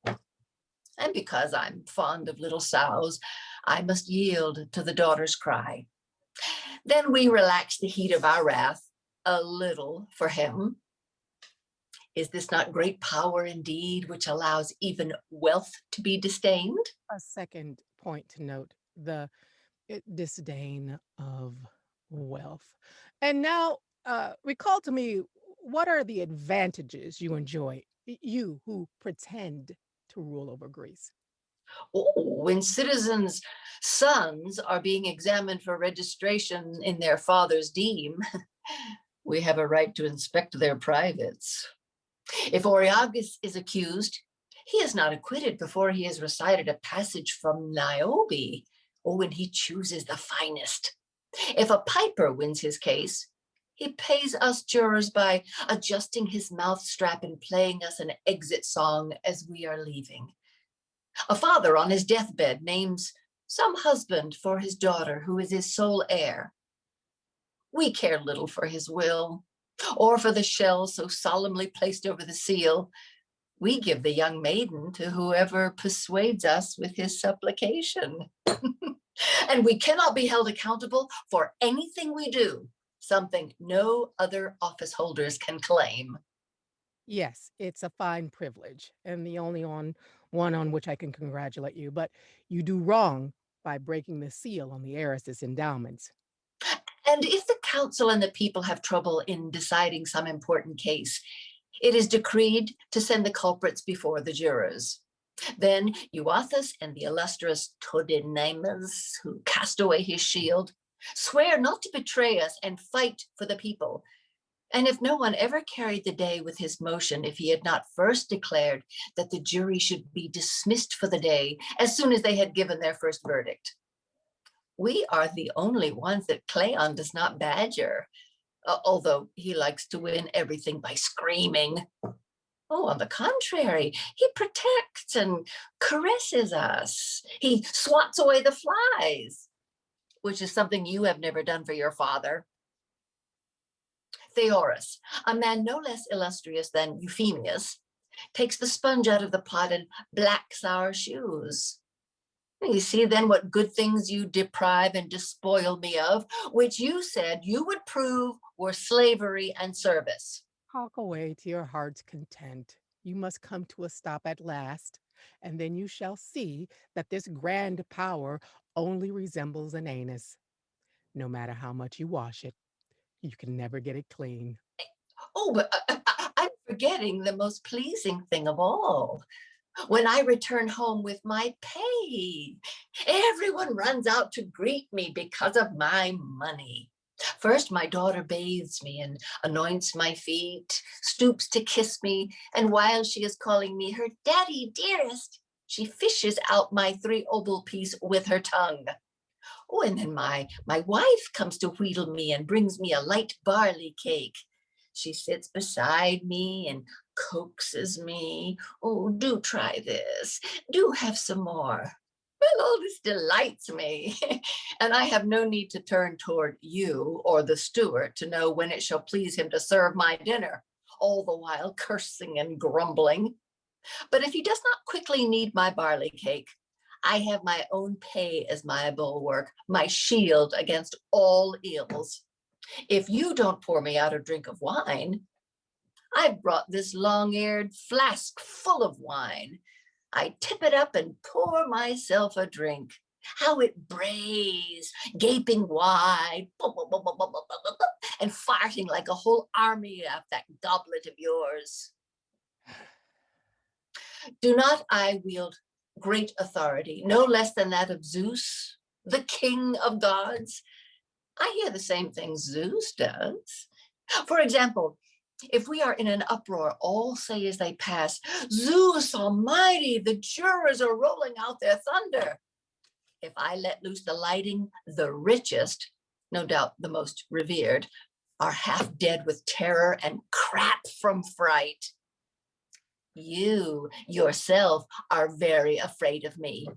And because I'm fond of little sows, I must yield to the daughter's cry. Then we relax the heat of our wrath a little for him. Is this not great power indeed, which allows even wealth to be disdained? A second point to note, the disdain of wealth. And now, recall to me, what are the advantages you enjoy, you who pretend to rule over Greece? Oh, when citizens' sons are being examined for registration in their father's deme, we have a right to inspect their privates. If Oreagus is accused, he is not acquitted before he has recited a passage from Niobe, or when he chooses the finest. If a piper wins his case, he pays us jurors by adjusting his mouth strap and playing us an exit song as we are leaving. A father on his deathbed names some husband for his daughter who is his sole heir. We care little for his will, or for the shell so solemnly placed over the seal. We give the young maiden to whoever persuades us with his supplication. And we cannot be held accountable for anything we do, something no other office holders can claim. Yes, it's a fine privilege, and the only one on which I can congratulate you, but you do wrong by breaking the seal on the heiress's endowments. And if the council and the people have trouble in deciding some important case, it is decreed to send the culprits before the jurors. Then Euathus and the illustrious Todenimus, who cast away his shield, swear not to betray us and fight for the people. And if no one ever carried the day with his motion, if he had not first declared that the jury should be dismissed for the day as soon as they had given their first verdict. We are the only ones that Cleon does not badger, although he likes to win everything by screaming. Oh, on the contrary, he protects and caresses us. He swats away the flies, which is something you have never done for your father. Theorus, a man no less illustrious than Euphemius, takes the sponge out of the pot and blacks our shoes. You see then what good things you deprive and despoil me of, which you said you would prove were slavery and service. Talk away to your heart's content. You must come to a stop at last, and then you shall see that this grand power only resembles an anus. No matter how much you wash it, you can never get it clean. Oh, but I'm forgetting the most pleasing thing of all. When I return home with my pay, everyone runs out to greet me because of my money. First, my daughter bathes me and anoints my feet, stoops to kiss me, and while she is calling me her daddy dearest, she fishes out my 3 obol piece with her tongue. Oh, and then my wife comes to wheedle me and brings me a light barley cake. She sits beside me and coaxes me. Oh, do try this. Do have some more. Well, all this delights me. And I have no need to turn toward you or the steward to know when it shall please him to serve my dinner, all the while cursing and grumbling. But if he does not quickly need my barley cake, I have my own pay as my bulwark, my shield against all ills. If you don't pour me out a drink of wine, I've brought this long-eared flask full of wine. I tip it up and pour myself a drink. How it brays, gaping wide, and farting like a whole army of that goblet of yours. Do not I wield great authority, no less than that of Zeus, the king of gods? I hear the same things Zeus does. For example, if we are in an uproar, all say as they pass, Zeus almighty, the jurors are rolling out their thunder. If I let loose the lighting, the richest, no doubt the most revered, are half dead with terror and crap from fright. You yourself are very afraid of me.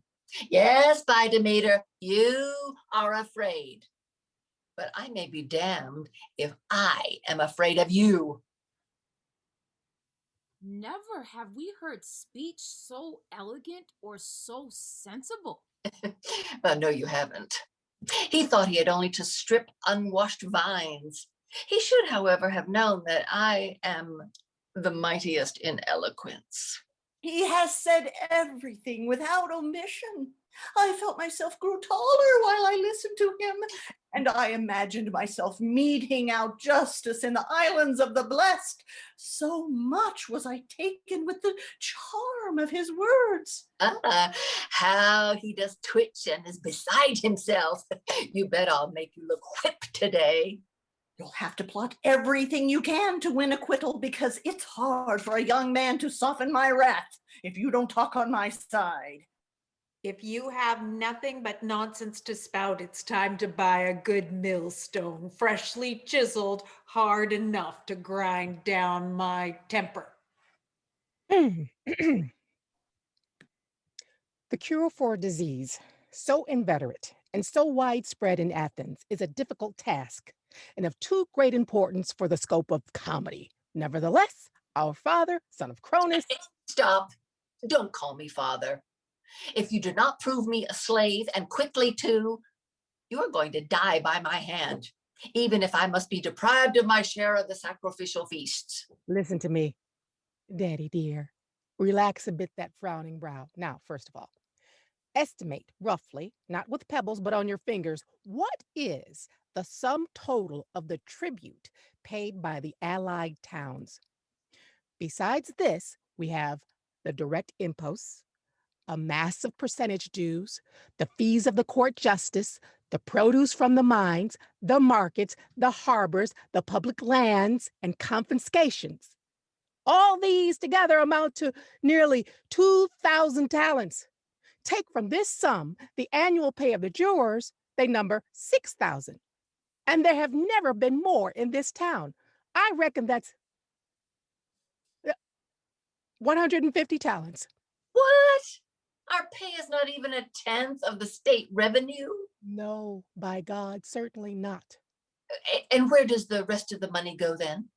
Yes, by Demeter, you are afraid. but I may be damned if I am afraid of you. Never have we heard speech so elegant or so sensible. Well, no, you haven't. He thought he had only to strip unwashed vines. He should, however, have known that I am the mightiest in eloquence. He has said everything without omission. I felt myself grow taller while I listened to him, and I imagined myself meting out justice in the islands of the blessed. So much was I taken with the charm of his words. How he does twitch and is beside himself. You bet I'll make you look whip today. You'll have to plot everything you can to win acquittal, because it's hard for a young man to soften my wrath if you don't talk on my side. If you have nothing but nonsense to spout, it's time to buy a good millstone, freshly chiseled, hard enough to grind down my temper. The cure for a disease so inveterate and so widespread in Athens is a difficult task and of too great importance for the scope of comedy. Nevertheless, our father, son of Cronus... Stop. Don't call me father. If you do not prove me a slave, and quickly too, you are going to die by my hand, even if I must be deprived of my share of the sacrificial feasts. Listen to me, Daddy dear. Relax a bit that frowning brow. Now, first of all, estimate roughly, not with pebbles, but on your fingers, what is the sum total of the tribute paid by the allied towns? Besides this, we have the direct imposts, a massive percentage dues, the fees of the court justice, the produce from the mines, the markets, the harbors, the public lands, and confiscations. All these together amount to nearly 2,000 talents. Take from this sum the annual pay of the jurors, they number 6,000. And there have never been more in this town. I reckon that's 150 talents. What? Our pay is not even a tenth of the state revenue? No, by God, certainly not. And where does the rest of the money go then?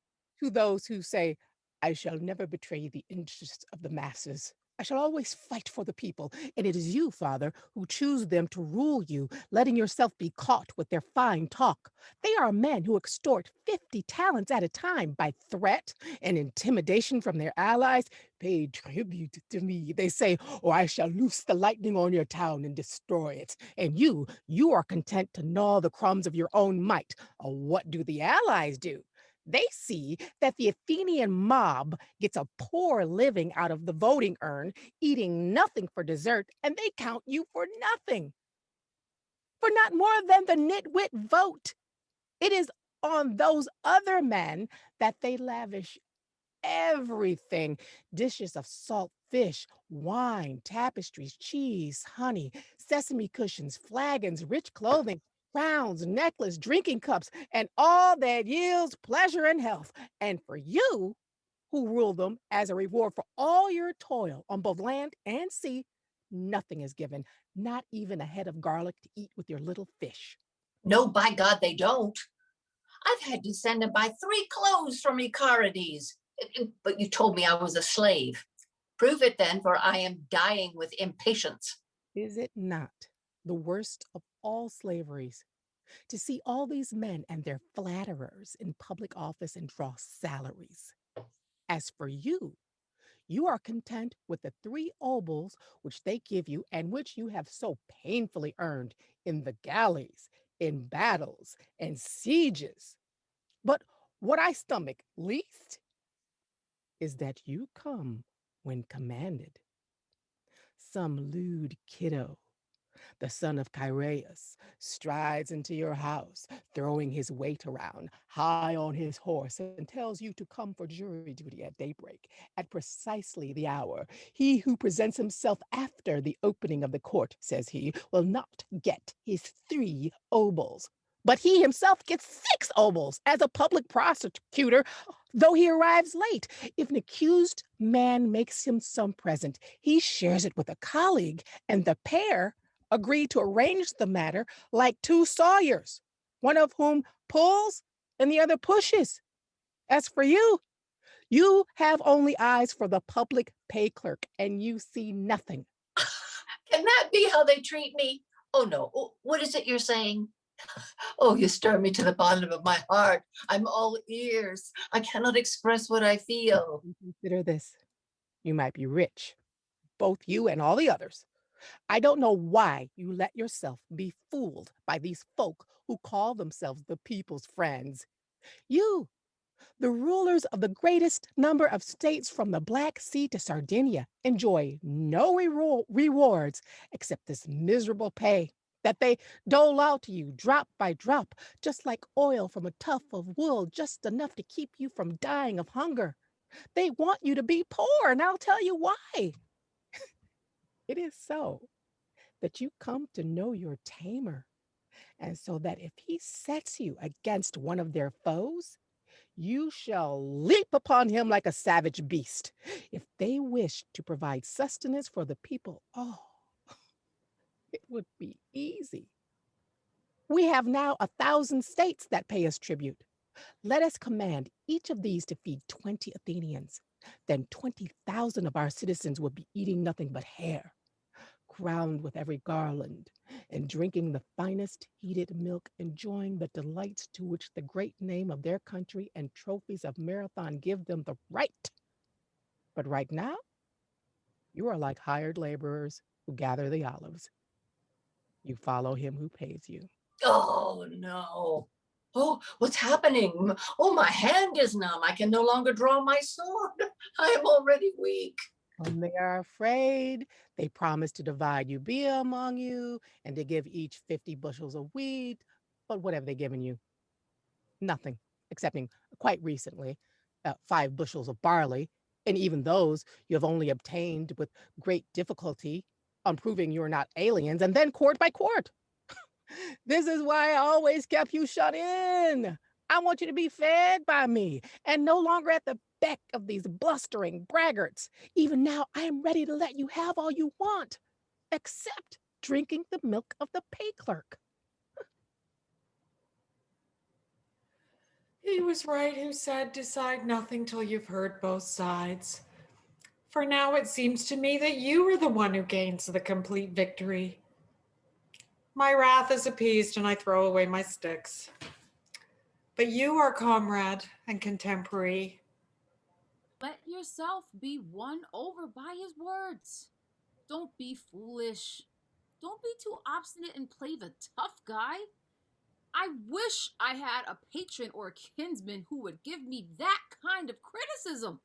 To those who say, I shall never betray the interests of the masses. I shall always fight for the people, and it is you, Father, who choose them to rule you, letting yourself be caught with their fine talk. They are men who extort 50 talents at a time by threat and intimidation from their allies. Pay tribute to me, they say, or I shall loose the lightning on your town and destroy it. And you are content to gnaw the crumbs of your own might. What do the allies do? They see that the Athenian mob gets a poor living out of the voting urn, eating nothing for dessert, and they count you for nothing. For not more than the nitwit vote. It is on those other men that they lavish everything. Dishes of salt fish, wine, tapestries, cheese, honey, sesame cushions, flagons, rich clothing, crowns, necklace, drinking cups, and all that yields pleasure and health. And for you, who rule them as a reward for all your toil on both land and sea, nothing is given, not even a head of garlic to eat with your little fish. No, by God, they don't. I've had to send them by 3 clothes from Icarides, but you told me I was a slave. Prove it then, for I am dying with impatience. Is it not the worst of all slaveries to see all these men and their flatterers in public office and draw salaries? As for you, you are content with the 3 obols which they give you and which you have so painfully earned in the galleys, in battles, and sieges. But what I stomach least is that you come when commanded. Some lewd kiddo, the son of Chireus, strides into your house, throwing his weight around, high on his horse, and tells you to come for jury duty at daybreak, at precisely the hour. He who presents himself after the opening of the court, says he, will not get his 3 obols. But he himself gets 6 obols as a public prosecutor, though he arrives late. If an accused man makes him some present, he shares it with a colleague, and the pair agree to arrange the matter like 2 sawyers. one of whom pulls and the other pushes. As for you, you have only eyes for the public pay clerk, and you see nothing. Can that be how they treat me? Oh no, what is it you're saying? Oh, you stir me to the bottom of my heart. I'm all ears. I cannot express what I feel. Consider this. You might be rich, both you and all the others. I don't know why you let yourself be fooled by these folk who call themselves the people's friends. You, the rulers of the greatest number of states from the Black Sea to Sardinia, enjoy no rewards except this miserable pay that they dole out to you drop by drop, just like oil from a tuft of wool, just enough to keep you from dying of hunger. They want you to be poor, and I'll tell you why. It is so that you come to know your tamer, and so that if he sets you against one of their foes, you shall leap upon him like a savage beast. If they wish to provide sustenance for the people, oh, it would be easy. We have now 1,000 states that pay us tribute. Let us command each of these to feed 20 Athenians. Then 20,000 of our citizens would be eating nothing but hair, crowned with every garland, and drinking the finest heated milk, enjoying the delights to which the great name of their country and trophies of Marathon give them the right. But right now, you are like hired laborers who gather the olives. You follow him who pays you. Oh no. Oh, what's happening? Oh, my hand is numb. I can no longer draw my sword. I am already weak. When they are afraid, they promise to divide Euboea among you and to give each 50 bushels of wheat. But what have they given you? Nothing, excepting quite recently, 5 bushels of barley. And even those you have only obtained with great difficulty on proving you are not aliens, and then quart by quart. This is why I always kept you shut in. I want you to be fed by me and no longer at the beck of these blustering braggarts. Even now, I am ready to let you have all you want, except drinking the milk of the pay clerk. He was right who said, decide nothing till you've heard both sides. For now it seems to me that you are the one who gains the complete victory. My wrath is appeased and I throw away my sticks. But you are comrade and contemporary. Let yourself be won over by his words. Don't be foolish. Don't be too obstinate and play the tough guy. I wish I had a patron or a kinsman who would give me that kind of criticism.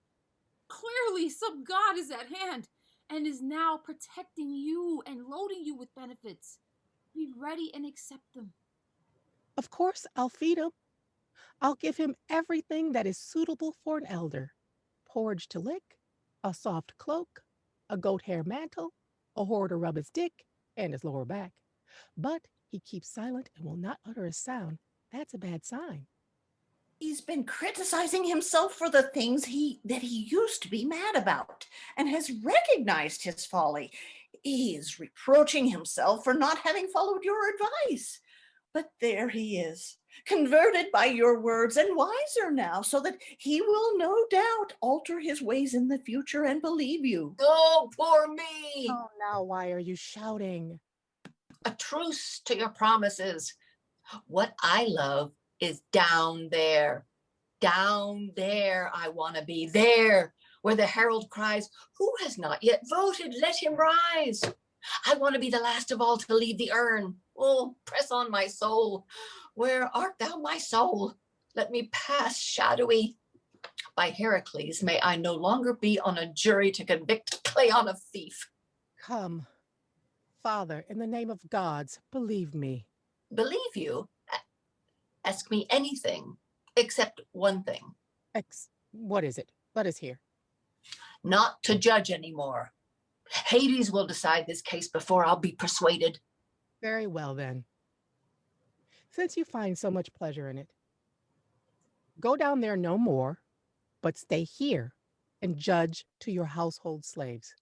Clearly, some god is at hand and is now protecting you and loading you with benefits. Be ready and accept them. Of course, I'll feed him. I'll give him everything that is suitable for an elder. Porridge to lick, a soft cloak, a goat hair mantle, a whore to rub his dick and his lower back. But he keeps silent and will not utter a sound. That's a bad sign. He's been criticizing himself for the things that he used to be mad about and has recognized his folly. He is reproaching himself for not having followed your advice. But there he is, converted by your words and wiser now, so that he will no doubt alter his ways in the future and believe you. Oh, poor me. Oh, now why are you shouting? A truce to your promises. What I love is down there. Down there I want to be, there where the herald cries, who has not yet voted? Let him rise. I want to be the last of all to leave the urn. Oh, press on my soul. Where art thou, my soul? Let me pass shadowy. By Heracles, may I no longer be on a jury to convict Cleon of thief. Come, Father, in the name of gods, believe me. Believe you? Ask me anything, except one thing. What is it? Let us hear. Not to judge anymore. Hades will decide this case before I'll be persuaded. Very well, then. Since you find so much pleasure in it, go down there no more, but stay here and judge to your household slaves.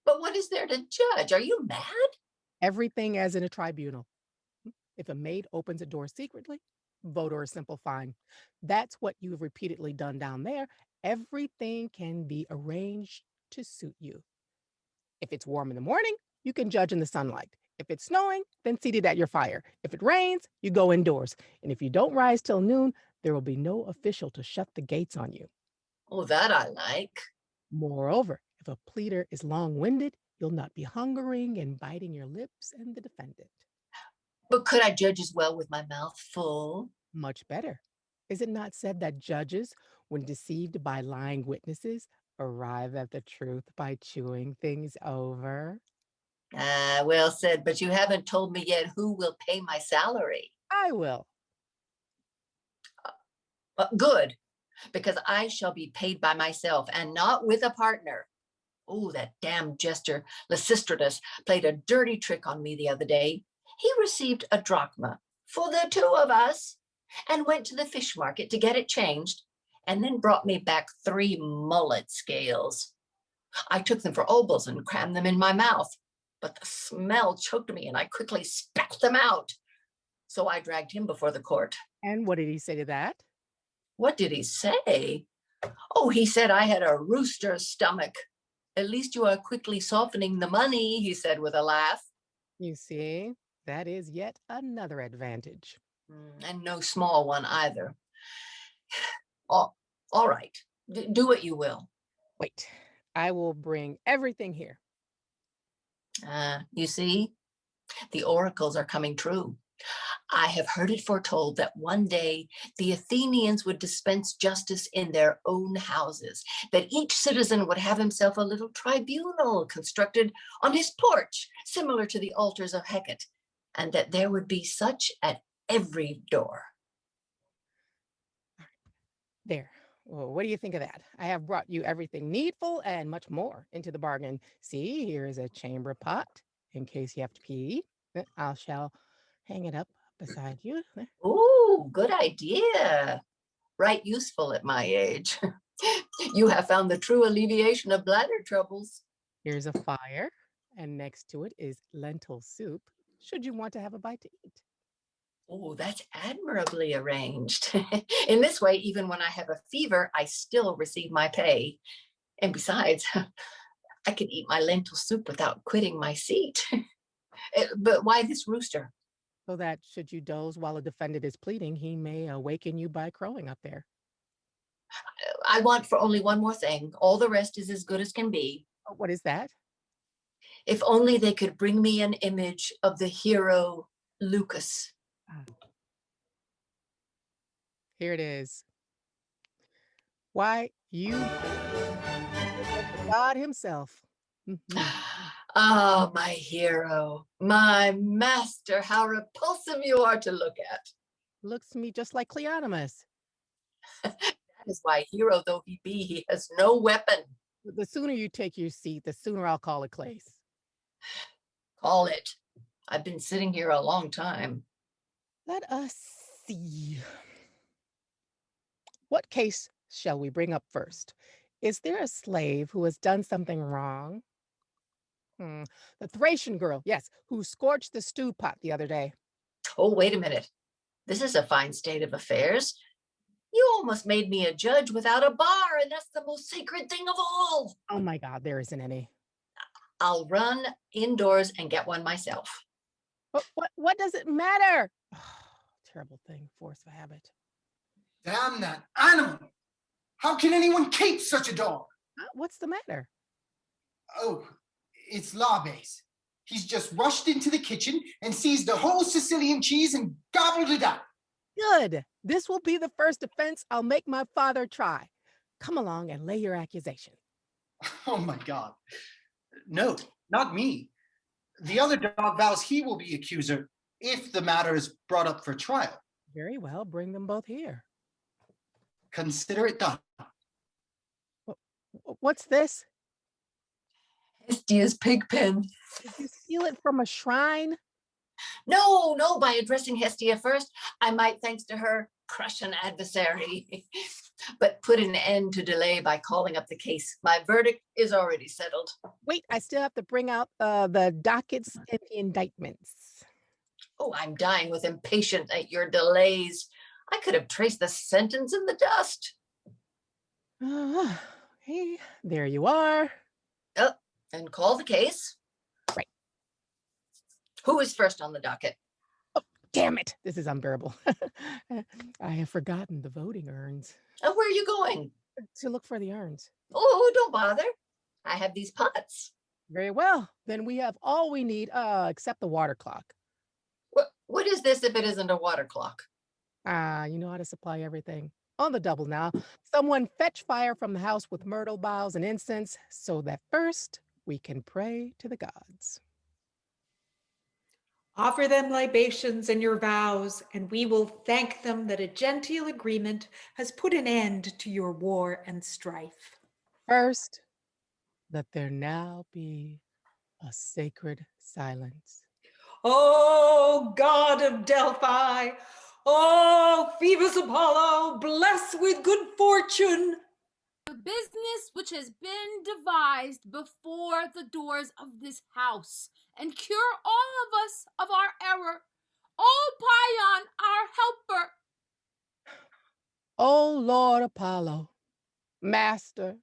But what is there to judge? Are you mad? Everything as in a tribunal. If a maid opens a door secretly, vote or a simple fine. That's what you've repeatedly done down there. Everything can be arranged to suit you. If it's warm in the morning, you can judge in the sunlight. If it's snowing, then seated at your fire. If it rains, you go indoors. And if you don't rise till noon, there will be no official to shut the gates on you. Oh, that I like. Moreover, if a pleader is long-winded, you'll not be hungering and biting your lips and the defendant. But could I judge as well with my mouth full? Much better. Is it not said that judges, when deceived by lying witnesses, arrive at the truth by chewing things over? Well said, but you haven't told me yet who will pay my salary. I will. Good, because I shall be paid by myself and not with a partner. Oh, that damn jester Lysistratus played a dirty trick on me the other day. He received a drachma for the two of us and went to the fish market to get it changed and then brought me back 3 mullet scales. I took them for obols and crammed them in my mouth, but the smell choked me and I quickly spat them out. So I dragged him before the court. And what did he say to that? What did he say? Oh, he said I had a rooster's stomach. At least you are quickly softening the money, he said with a laugh. You see, that is yet another advantage. And no small one either. All right, do what you will. Wait, I will bring everything here. You see, the oracles are coming true. I have heard it foretold that one day the Athenians would dispense justice in their own houses, that each citizen would have himself a little tribunal constructed on his porch, similar to the altars of Hecate, and that there would be such at every door. There. Well, what do you think of that? I have brought you everything needful and much more into the bargain. See, here is a chamber pot in case you have to pee. I shall hang it up beside you. Oh, good idea. Right useful at my age. You have found the true alleviation of bladder troubles. Here's a fire, and next to it is lentil soup, should you want to have a bite to eat. Oh, that's admirably arranged. In this way, even when I have a fever, I still receive my pay. And besides, I can eat my lentil soup without quitting my seat. But why this rooster? So that should you doze while a defendant is pleading, he may awaken you by crowing up there. I want for only one more thing. All the rest is as good as can be. What is that? If only they could bring me an image of the hero Lucas. Here it is. Why, you God himself. Oh, my hero, my master, how repulsive you are to look at. Looks to me just like Cleonomus. That is why, hero though he be, he has no weapon. The sooner you take your seat, the sooner I'll call a place. Call it. I've been sitting here a long time. Let us see. What case shall we bring up first? Is there a slave who has done something wrong? The Thracian girl, yes, who scorched the stew pot the other day. Oh, wait a minute. This is a fine state of affairs. You almost made me a judge without a bar, and that's the most sacred thing of all. Oh my God, there isn't any. I'll run indoors and get one myself. What does it matter? Oh, terrible thing, force of habit. Damn that animal. How can anyone keep such a dog? What's the matter? Oh, it's Labes. He's just rushed into the kitchen and seized the whole Sicilian cheese and gobbled it up. Good. This will be the first offense I'll make my father try. Come along and lay your accusation. Oh my God. No, not me. The other dog vows he will be accuser if the matter is brought up for trial. Very well, bring them both here. Consider it done. What's this? Hestia's pig pen. Did you steal it from a shrine? No, by addressing Hestia first, I might, thanks to her, crush an adversary. But put an end to delay by calling up the case. My verdict is already settled. Wait, I still have to bring out the dockets and the indictments. Oh, I'm dying with impatience at your delays. I could have traced the sentence in the dust. Hey, there you are. Oh, and call the case. Right. Who is first on the docket? Oh, damn it. This is unbearable. I have forgotten the voting urns. Oh, where are you going? To look for the urns. Oh, don't bother. I have these pots. Very well. Then we have all we need, except the water clock. What is this if it isn't a water clock? You know how to supply everything. On the double now. Someone fetch fire from the house with myrtle boughs and incense so that first we can pray to the gods. Offer them libations and your vows, and we will thank them that a genteel agreement has put an end to your war and strife. First, let there now be a sacred silence. Oh, God of Delphi, oh, Phoebus Apollo, bless with good fortune the business which has been devised before the doors of this house, and cure all of us of our error. O Pion, our helper. O Lord Apollo, master,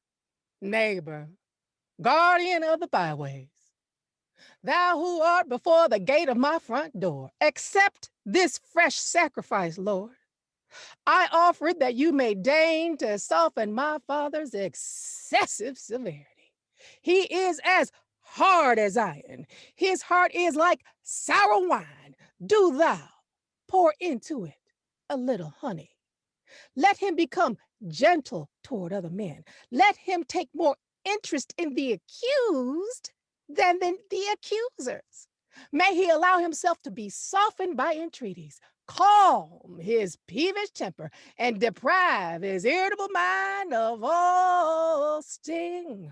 neighbor, guardian of the byways, thou who art before the gate of my front door, accept this fresh sacrifice, Lord. I offer it that you may deign to soften my father's excessive severity. He is as hard as iron. His heart is like sour wine. Do thou pour into it a little honey. Let him become gentle toward other men. Let him take more interest in the accused than the accusers. May he allow himself to be softened by entreaties, calm his peevish temper, and deprive his irritable mind of all sting.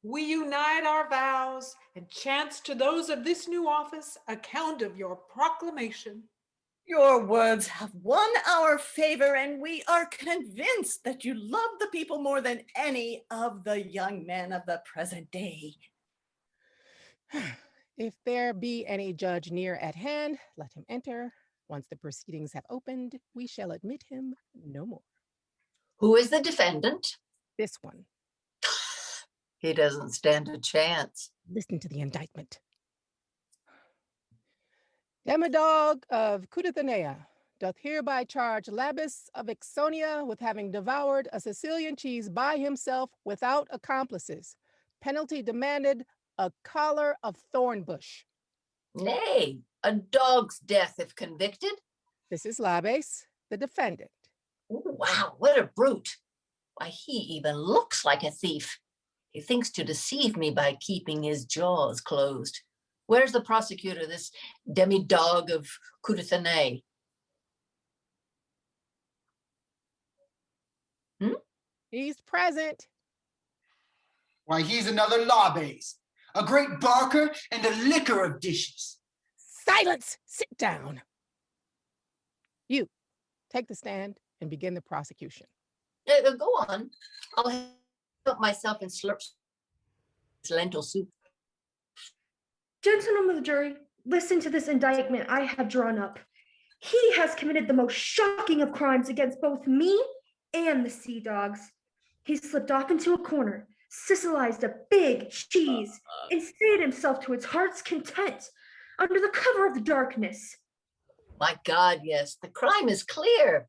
We unite our vows and chance to those of this new office account of your proclamation. Your words have won our favor, and we are convinced that you love the people more than any of the young men of the present day. If there be any judge near at hand, let him enter. Once the proceedings have opened, we shall admit him no more. Who is the defendant? This one. He doesn't stand a chance. Listen to the indictment. Demidog of Cutathanea doth hereby charge Labus of Ixonia with having devoured a Sicilian cheese by himself without accomplices. Penalty demanded, a collar of thornbush. Nay, a dog's death if convicted. This is Labes, the defendant. Ooh, wow, what a brute. Why, he even looks like a thief. He thinks to deceive me by keeping his jaws closed. Where's the prosecutor, this demi-dog of Cutathanea? He's present. Why, he's another Labes, a great barker and a licker of dishes. Silence! Sit down. You, take the stand and begin the prosecution. Go on. I'll help myself and slurp lentil soup. Gentlemen of the jury, listen to this indictment I have drawn up. He has committed the most shocking of crimes against both me and the sea dogs. He slipped off into a corner, Sicilized a big cheese, and stayed himself to its heart's content under the cover of the darkness. My God, yes, the crime is clear.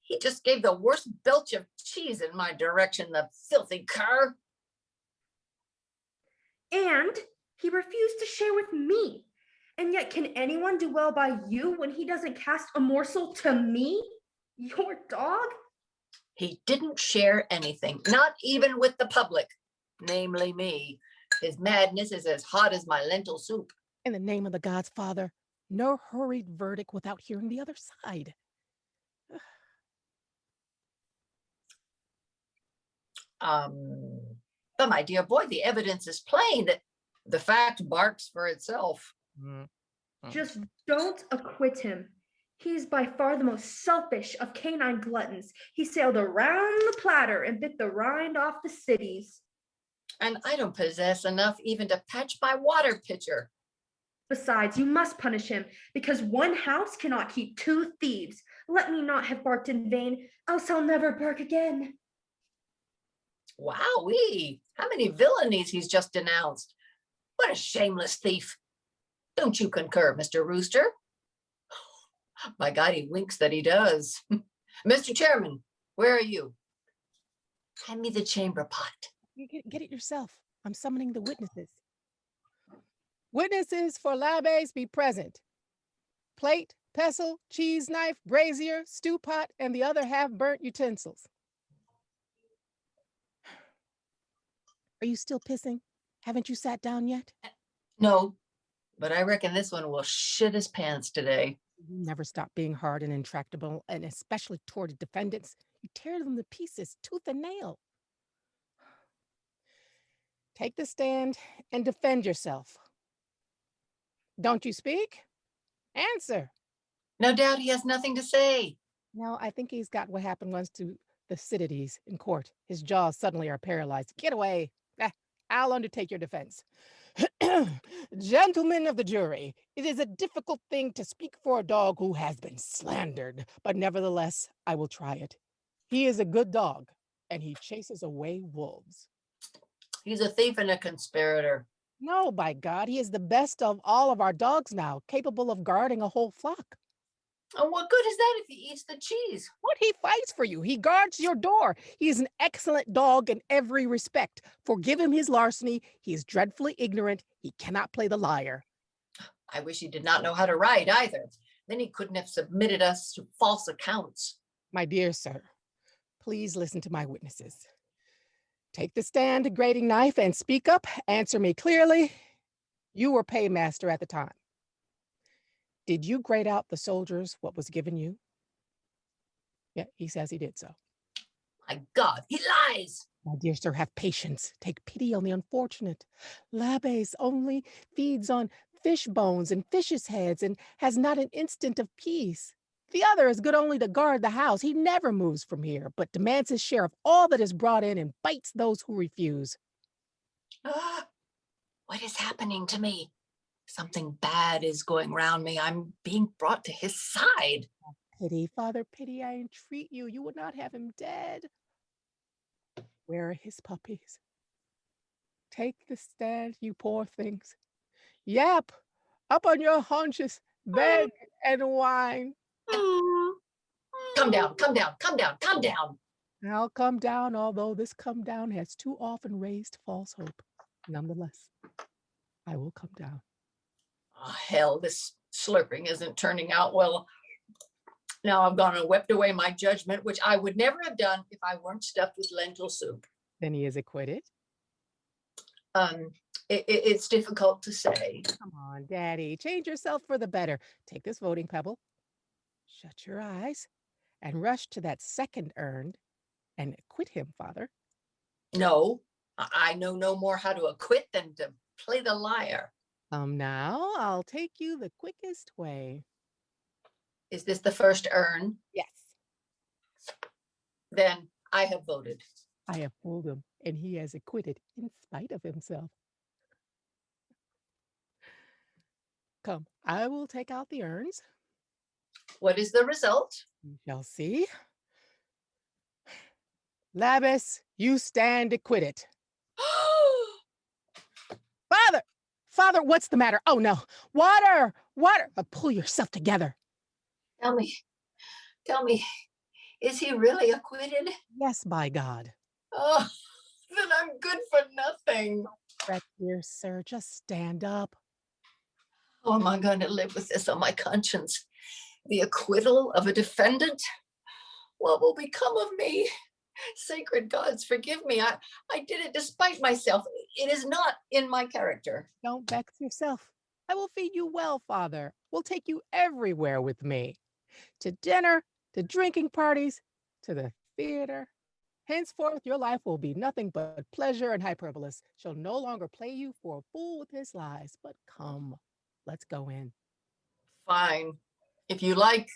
He just gave the worst belch of cheese in my direction, the filthy cur. And he refused to share with me. And yet, can anyone do well by you when he doesn't cast a morsel to me, your dog? He didn't share anything, not even with the public, namely me. His madness is as hot as my lentil soup. In the name of the gods, Father, no hurried verdict without hearing the other side. But my dear boy, the evidence is plain that the fact barks for itself. Just don't acquit him. He's by far the most selfish of canine gluttons. He sailed around the platter and bit the rind off the cities. And I don't possess enough even to patch my water pitcher. Besides, you must punish him, because one house cannot keep two thieves. Let me not have barked in vain, else I'll never bark again. Wowee, how many villainies he's just denounced. What a shameless thief. Don't you concur, Mr. Rooster? By God, he winks that he does. Mr. Chairman, where are you? Hand me the chamber pot. You get it yourself. I'm summoning the witnesses. Witnesses for Labes be present. Plate, pestle, cheese knife, brazier, stew pot, and the other half-burnt utensils. Are you still pissing? Haven't you sat down yet? No, but I reckon this one will shit his pants today. You never stop being hard and intractable, and especially toward defendants. You tear them to pieces, tooth and nail. Take the stand and defend yourself. Don't you speak? Answer. No doubt he has nothing to say. No, I think he's got what happened once to Thucydides in court. His jaws suddenly are paralyzed. Get away. I'll undertake your defense. Gentlemen of the jury, it is a difficult thing to speak for a dog who has been slandered, but nevertheless, I will try it. He is a good dog, and he chases away wolves. He's a thief and a conspirator. No, by God, he is the best of all of our dogs now, capable of guarding a whole flock. And what good is that if he eats the cheese? What? He fights for you. He guards your door. He is an excellent dog in every respect. Forgive him his larceny. He is dreadfully ignorant. He cannot play the liar. I wish he did not know how to write either. Then he couldn't have submitted us to false accounts. My dear sir, please listen to my witnesses. Take the stand, grating knife, and speak up. Answer me clearly. You were paymaster at the time. Did you grade out the soldiers what was given you? Yeah, he says he did so. My God, he lies. My dear sir, have patience. Take pity on the unfortunate. Labes only feeds on fish bones and fish's heads and has not an instant of peace. The other is good only to guard the house. He never moves from here, but demands his share of all that is brought in and bites those who refuse. What is happening to me? Something bad is going round me. I'm being brought to his side. Pity, Father, pity, I entreat you. You would not have him dead. Where are his puppies? Take the stand, you poor things. Yap, up on your haunches, beg and whine. Come down, come down, come down, come down. I'll come down, although this come down has too often raised false hope. Nonetheless, I will come down. Oh, hell, this slurping isn't turning out well. Now I've gone and wept away my judgment, which I would never have done if I weren't stuffed with lentil soup. Then he is acquitted? It's difficult to say. Come on, Daddy, change yourself for the better. Take this voting pebble, shut your eyes, and rush to that second urn and acquit him, Father. No, I know no more how to acquit than to play the liar. Now, I'll take you the quickest way. Is this the first urn? Yes. Then I have voted. I have fooled him, and he has acquitted in spite of himself. Come, I will take out the urns. What is the result? We shall see. Labes, you stand acquitted. Father, what's the matter? Oh no, water. Pull yourself together. Tell me, is he really acquitted? Yes, by God. Oh, then I'm good for nothing. Fret, dear sir, just stand up. How am I going to live with this on my conscience? The acquittal of a defendant? What will become of me? Sacred gods, forgive me. I did it despite myself. It is not in my character. Don't vex yourself. I will feed you well, Father. We'll take you everywhere with me. To dinner, to drinking parties, to the theater. Henceforth, your life will be nothing but pleasure, and Hyperbolus shall no longer play you for a fool with his lies. But come, let's go in. Fine. If you like,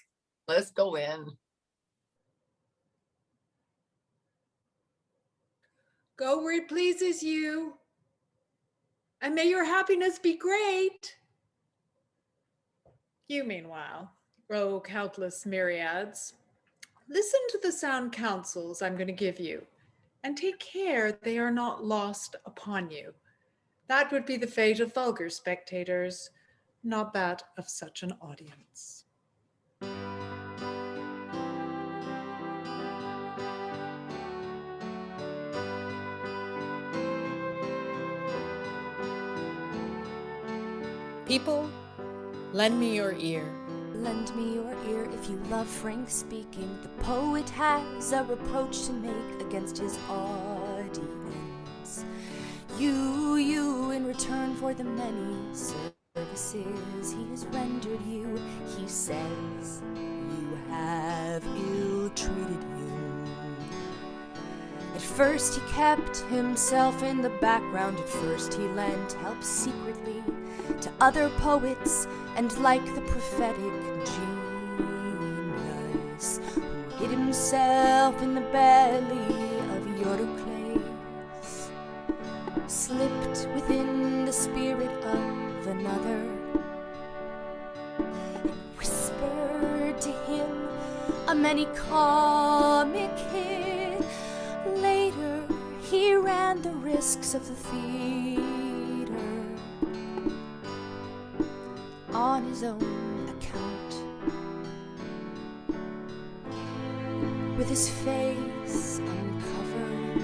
let's go in. Go where it pleases you. And may your happiness be great. You, meanwhile, oh countless myriads, listen to the sound counsels I'm going to give you, and take care they are not lost upon you. That would be the fate of vulgar spectators, not that of such an audience. People, lend me your ear. Lend me your ear if you love frank speaking. The poet has a reproach to make against his audience. You, in return for the many services he has rendered you, he says you have ill-treated him. At first he kept himself in the background. At first he lent help secretly to other poets, and like the prophetic genius who hid himself in the belly of Eurocles, slipped within the spirit of another, and whispered to him a many comic hit. Later he ran the risks of the theater on his own account, with his face uncovered,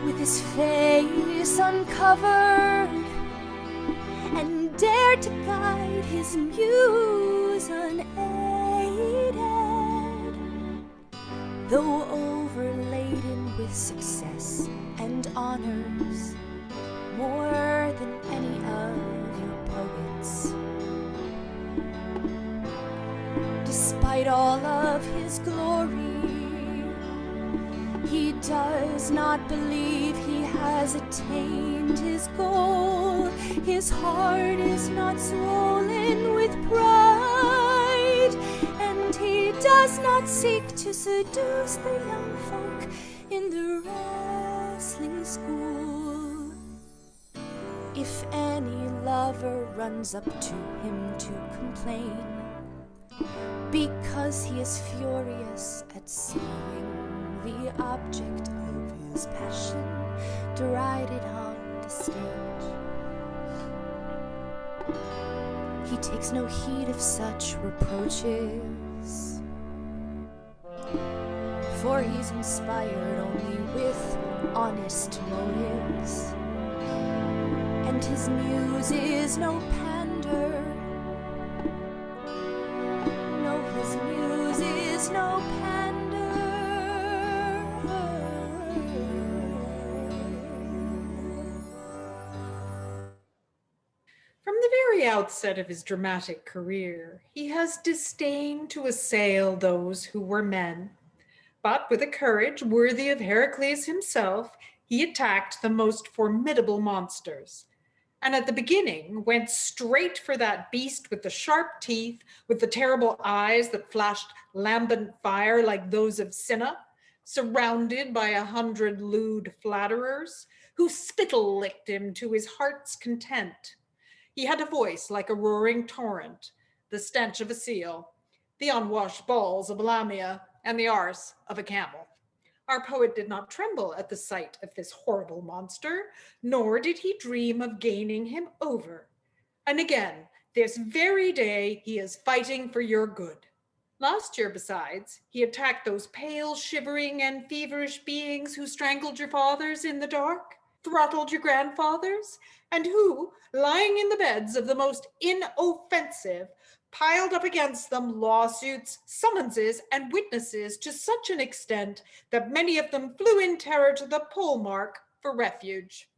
with his face uncovered, and dared to guide his muse unaided, though overladen with success and honors, more than any of your poets. Despite all of his glory, he does not believe he has attained his goal. His heart is not swollen with pride, and he does not seek to seduce the young folk in the wrestling school. If any lover runs up to him to complain, because he is furious at seeing the object of his passion derided on the stage, he takes no heed of such reproaches, for he's inspired only with honest motives, and his muse is no pander. No, his muse is no pander. From the very outset of his dramatic career, he has disdained to assail those who were men. But with a courage worthy of Heracles himself, he attacked the most formidable monsters, and at the beginning went straight for that beast with the sharp teeth, with the terrible eyes that flashed lambent fire like those of Cinna, surrounded by 100 lewd flatterers, who spittle-licked him to his heart's content. He had a voice like a roaring torrent, the stench of a seal, the unwashed balls of Lamia, and the arse of a camel. Our poet did not tremble at the sight of this horrible monster, nor did he dream of gaining him over. And again, this very day, he is fighting for your good. Last year, besides, he attacked those pale, shivering, and feverish beings who strangled your fathers in the dark, throttled your grandfathers, and who, lying in the beds of the most inoffensive, piled up against them lawsuits, summonses, and witnesses to such an extent that many of them flew in terror to the pole mark for refuge.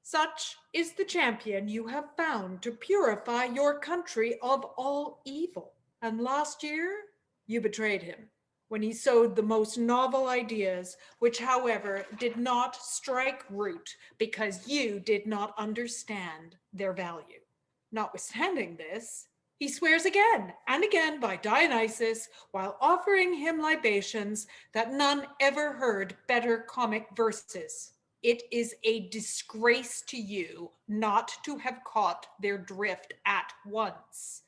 Such is the champion you have found to purify your country of all evil. And last year, you betrayed him when he sowed the most novel ideas, which, however, did not strike root because you did not understand their value. Notwithstanding this, he swears again and again by Dionysus, while offering him libations, that none ever heard better comic verses. It is a disgrace to you not to have caught their drift at once.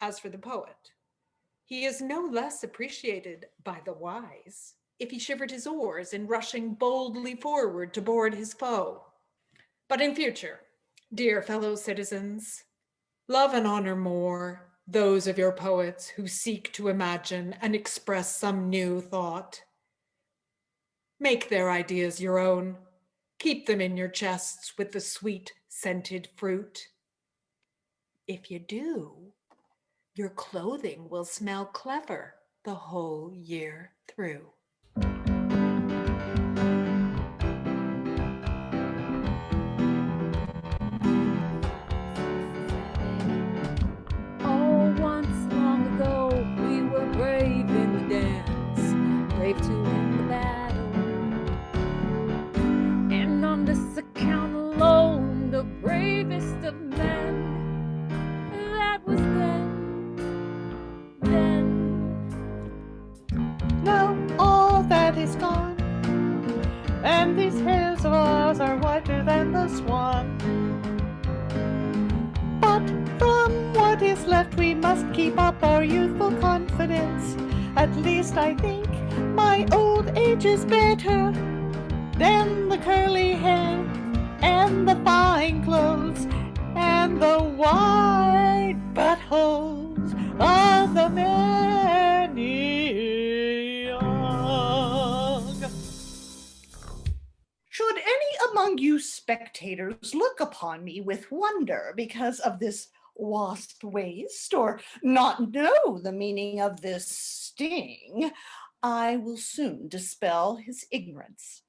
As for the poet, he is no less appreciated by the wise if he shivered his oars in rushing boldly forward to board his foe. But in future, dear fellow citizens, love and honor more those of your poets who seek to imagine and express some new thought. Make their ideas your own. Keep them in your chests with the sweet scented fruit. If you do, your clothing will smell clever the whole year through. Oh, once long ago, we were brave in the dance, brave to win the battle. And on this account alone, the bravest of men, that was then. Now all that is gone, and these hairs of ours are whiter than the swan. But from what is left we must keep up our youthful confidence. At least I think my old age is better than the curly hair and the fine clothes and the wide buttholes of the many young. Should any among you spectators look upon me with wonder because of this wasp waist, or not know the meaning of this sting, I will soon dispel his ignorance.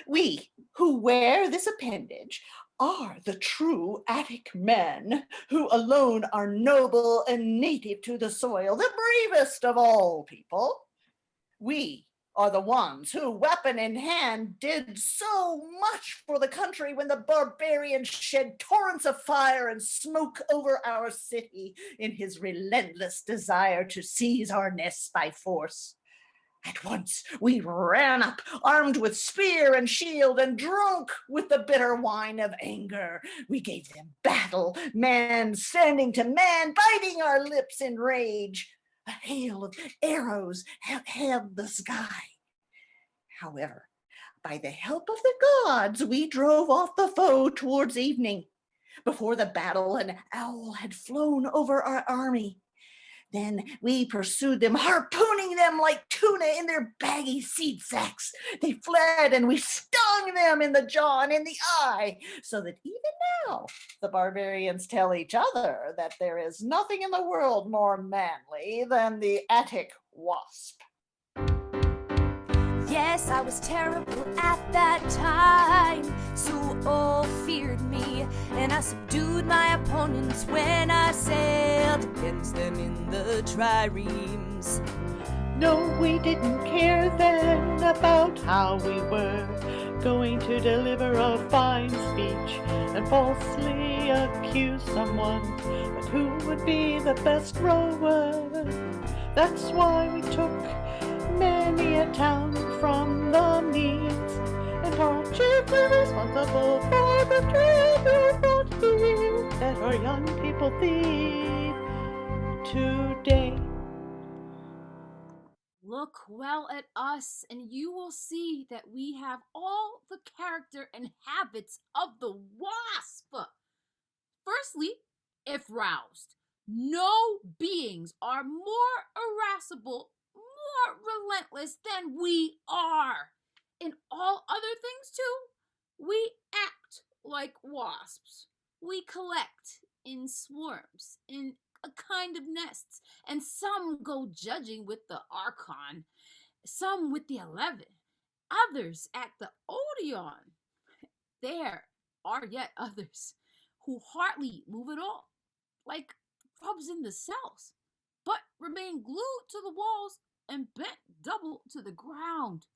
We who wear this appendage are the true Attic men, who alone are noble and native to the soil, the bravest of all people. We are the ones who, weapon in hand, did so much for the country when the barbarian shed torrents of fire and smoke over our city in his relentless desire to seize our nests by force. At once we ran up, armed with spear and shield, and drunk with the bitter wine of anger. We gave them battle, man standing to man, biting our lips in rage. A hail of arrows held the sky. However, by the help of the gods, we drove off the foe towards evening, before the battle an owl had flown over our army. Then we pursued them, harpooning them like tuna in their baggy seed sacks. They fled, and we stung them in the jaw and in the eye, so that even now the barbarians tell each other that there is nothing in the world more manly than the Attic wasp. Yes, I was terrible at that time, so all feared me, and I subdued my opponents when I sailed against them in the triremes. No, we didn't care then about how we were going to deliver a fine speech and falsely accuse someone of who would be the best rower. That's why we took many a town from the meads, and are chiefly responsible for the tribute brought here that our young people thieve today. Look well at us, and you will see that we have all the character and habits of the wasp. Firstly, if roused, no beings are more irascible, more relentless than we are. In all other things, too, we act like wasps. We collect in swarms, in a kind of nests, and some go judging with the Archon, some with the 11, others at the Odeon. There are yet others who hardly move at all, like grubs in the cells, but remain glued to the walls and bent double to the ground.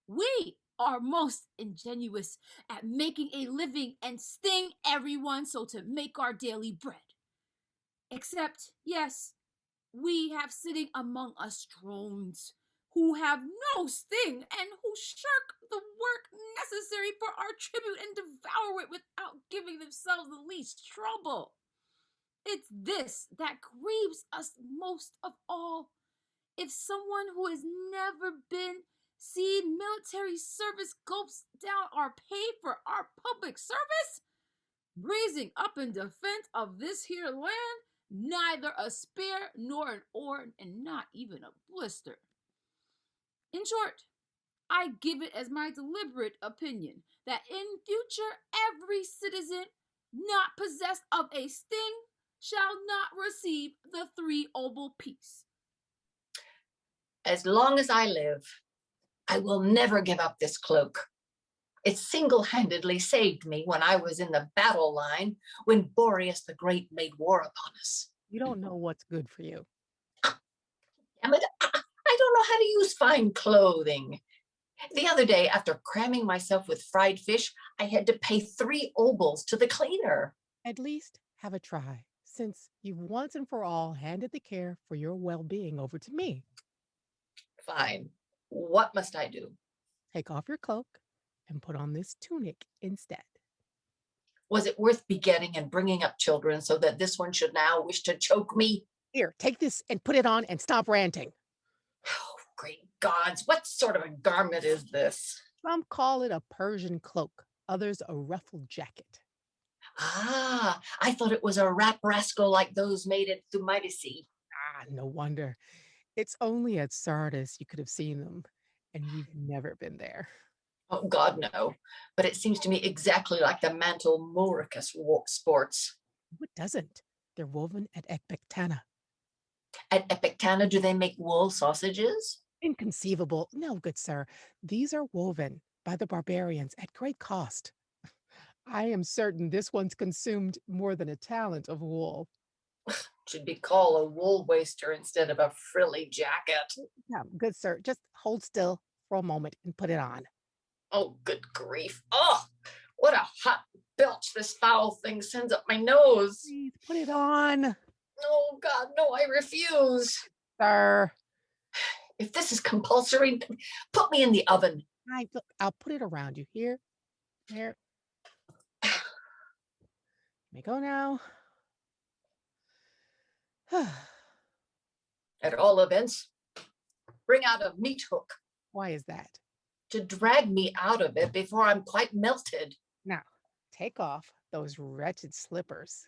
We are most ingenuous at making a living and sting everyone so to make our daily bread. Except, yes, we have sitting among us drones, who have no sting and who shirk the work necessary for our tribute and devour it without giving themselves the least trouble. It's this that grieves us most of all. If someone who has never been seen military service gulps down our pay for our public service, raising up in defense of this here land, neither a spare nor an oar, and not even a blister. In short, I give it as my deliberate opinion that in future every citizen not possessed of a sting shall not receive the 3 obol piece. As long as I live, I will never give up this cloak. It single-handedly saved me when I was in the battle line when Boreas the Great made war upon us. You don't know what's good for you. Damn it, I don't know how to use fine clothing. The other day, after cramming myself with fried fish, I had to pay 3 obols to the cleaner. At least have a try, since you've once and for all handed the care for your well-being over to me. Fine. What must I do? Take off your cloak and put on this tunic instead. Was it worth begetting and bringing up children so that this one should now wish to choke me? Here, take this and put it on and stop ranting. Oh, great gods, what sort of a garment is this? Some call it a Persian cloak, others a ruffled jacket. Ah, I thought it was a rap rascal like those made at Thumaidisi. Ah, no wonder. It's only at Sardis you could have seen them, and you've never been there. Oh, God, no. But it seems to me exactly like the mantle Mauricus sports. What doesn't? They're woven at Ecbatana. At Ecbatana, do they make wool sausages? Inconceivable. No, good sir. These are woven by the barbarians at great cost. I am certain this one's consumed more than a talent of wool. Should be called a wool waster instead of a frilly jacket. Yeah, good sir. Just hold still for a moment and put it on. Oh, good grief. Oh, what a hot belch this foul thing sends up my nose. Please put it on. Oh, God, no, I refuse. Sir. If this is compulsory, put me in the oven. Look, I'll put it around you. Here. There. Let me go now. At all events, bring out a meat hook. Why is that? To drag me out of it before I'm quite melted. Now, take off those wretched slippers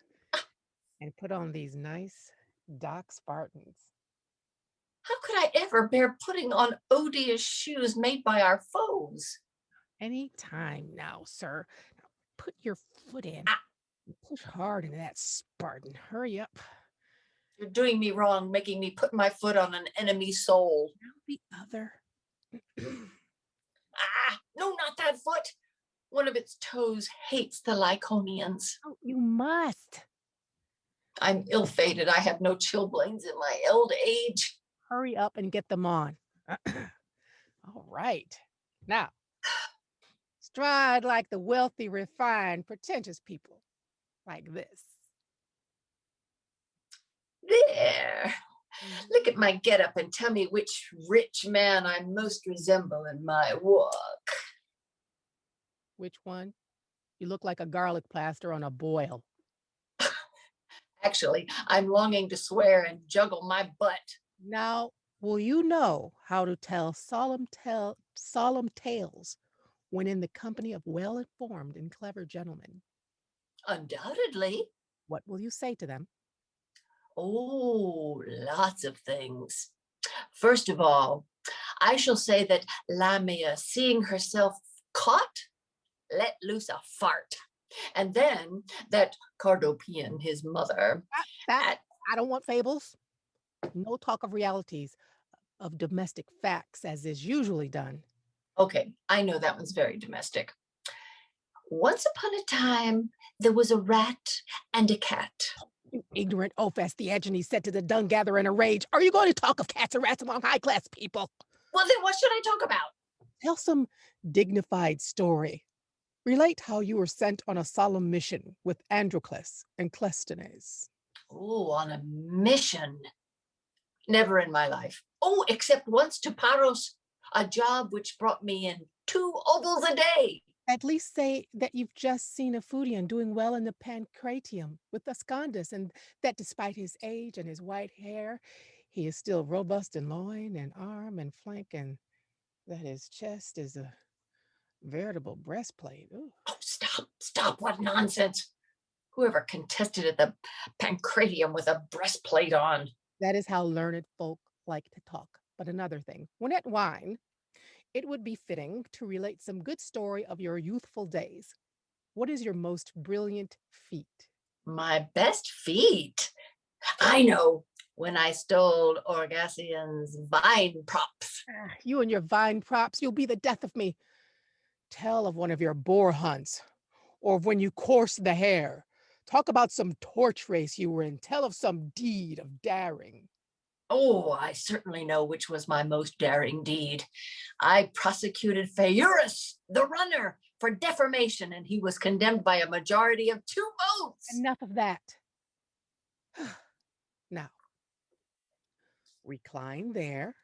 and put on these nice Doc Spartans. How could I ever bear putting on odious shoes made by our foes? Any time now, sir. Now, put your foot in. And push hard into that Spartan. Hurry up. You're doing me wrong, making me put my foot on an enemy soul. Now the other. No, not that foot. One of its toes hates the Lyconians. Oh, you must. I'm ill-fated. I have no chilblains in my old age. Hurry up and get them on. All right. Now, stride like the wealthy, refined, pretentious people. Like this. There. Look at my getup and tell me which rich man I most resemble in my walk. Which one? You look like a garlic plaster on a boil. Actually, I'm longing to swear and juggle my butt. Now, will you know how to tell solemn tales when in the company of well-informed and clever gentlemen? Undoubtedly. What will you say to them? Oh, lots of things. First of all, I shall say that Lamia, seeing herself caught, let loose a fart. And then that Cardopian, his mother. I don't want fables. No talk of realities, of domestic facts, as is usually done. Okay, I know that one's very domestic. Once upon a time, there was a rat and a cat. You ignorant oaf, as Theagenes said to the dung gatherer in a rage. Are you going to talk of cats and rats among high-class people? Well, then what should I talk about? Tell some dignified story. Relate how you were sent on a solemn mission with Androcles and Cleisthenes. Oh, on a mission. Never in my life. Oh, except once to Paros, a job which brought me in 2 obols a day. At least say that you've just seen a Fudian doing well in the pancratium with Ascondus, and that despite his age and his white hair, he is still robust in loin and arm and flank, and that his chest is a veritable breastplate. Ooh. Oh, stop, what nonsense. Whoever contested at the pancratium with a breastplate on. That is how learned folk like to talk. But another thing, when at wine, it would be fitting to relate some good story of your youthful days. What is your most brilliant feat? My best feat? I know, when I stole Orgasian's vine props. You and your vine props, you'll be the death of me. Tell of one of your boar hunts, or of when you coursed the hare. Talk about some torch race you were in. Tell of some deed of daring. Oh, I certainly know which was my most daring deed. I prosecuted Phaeurus, the runner, for defamation, and he was condemned by a majority of 2 votes. Enough of that. Now, recline there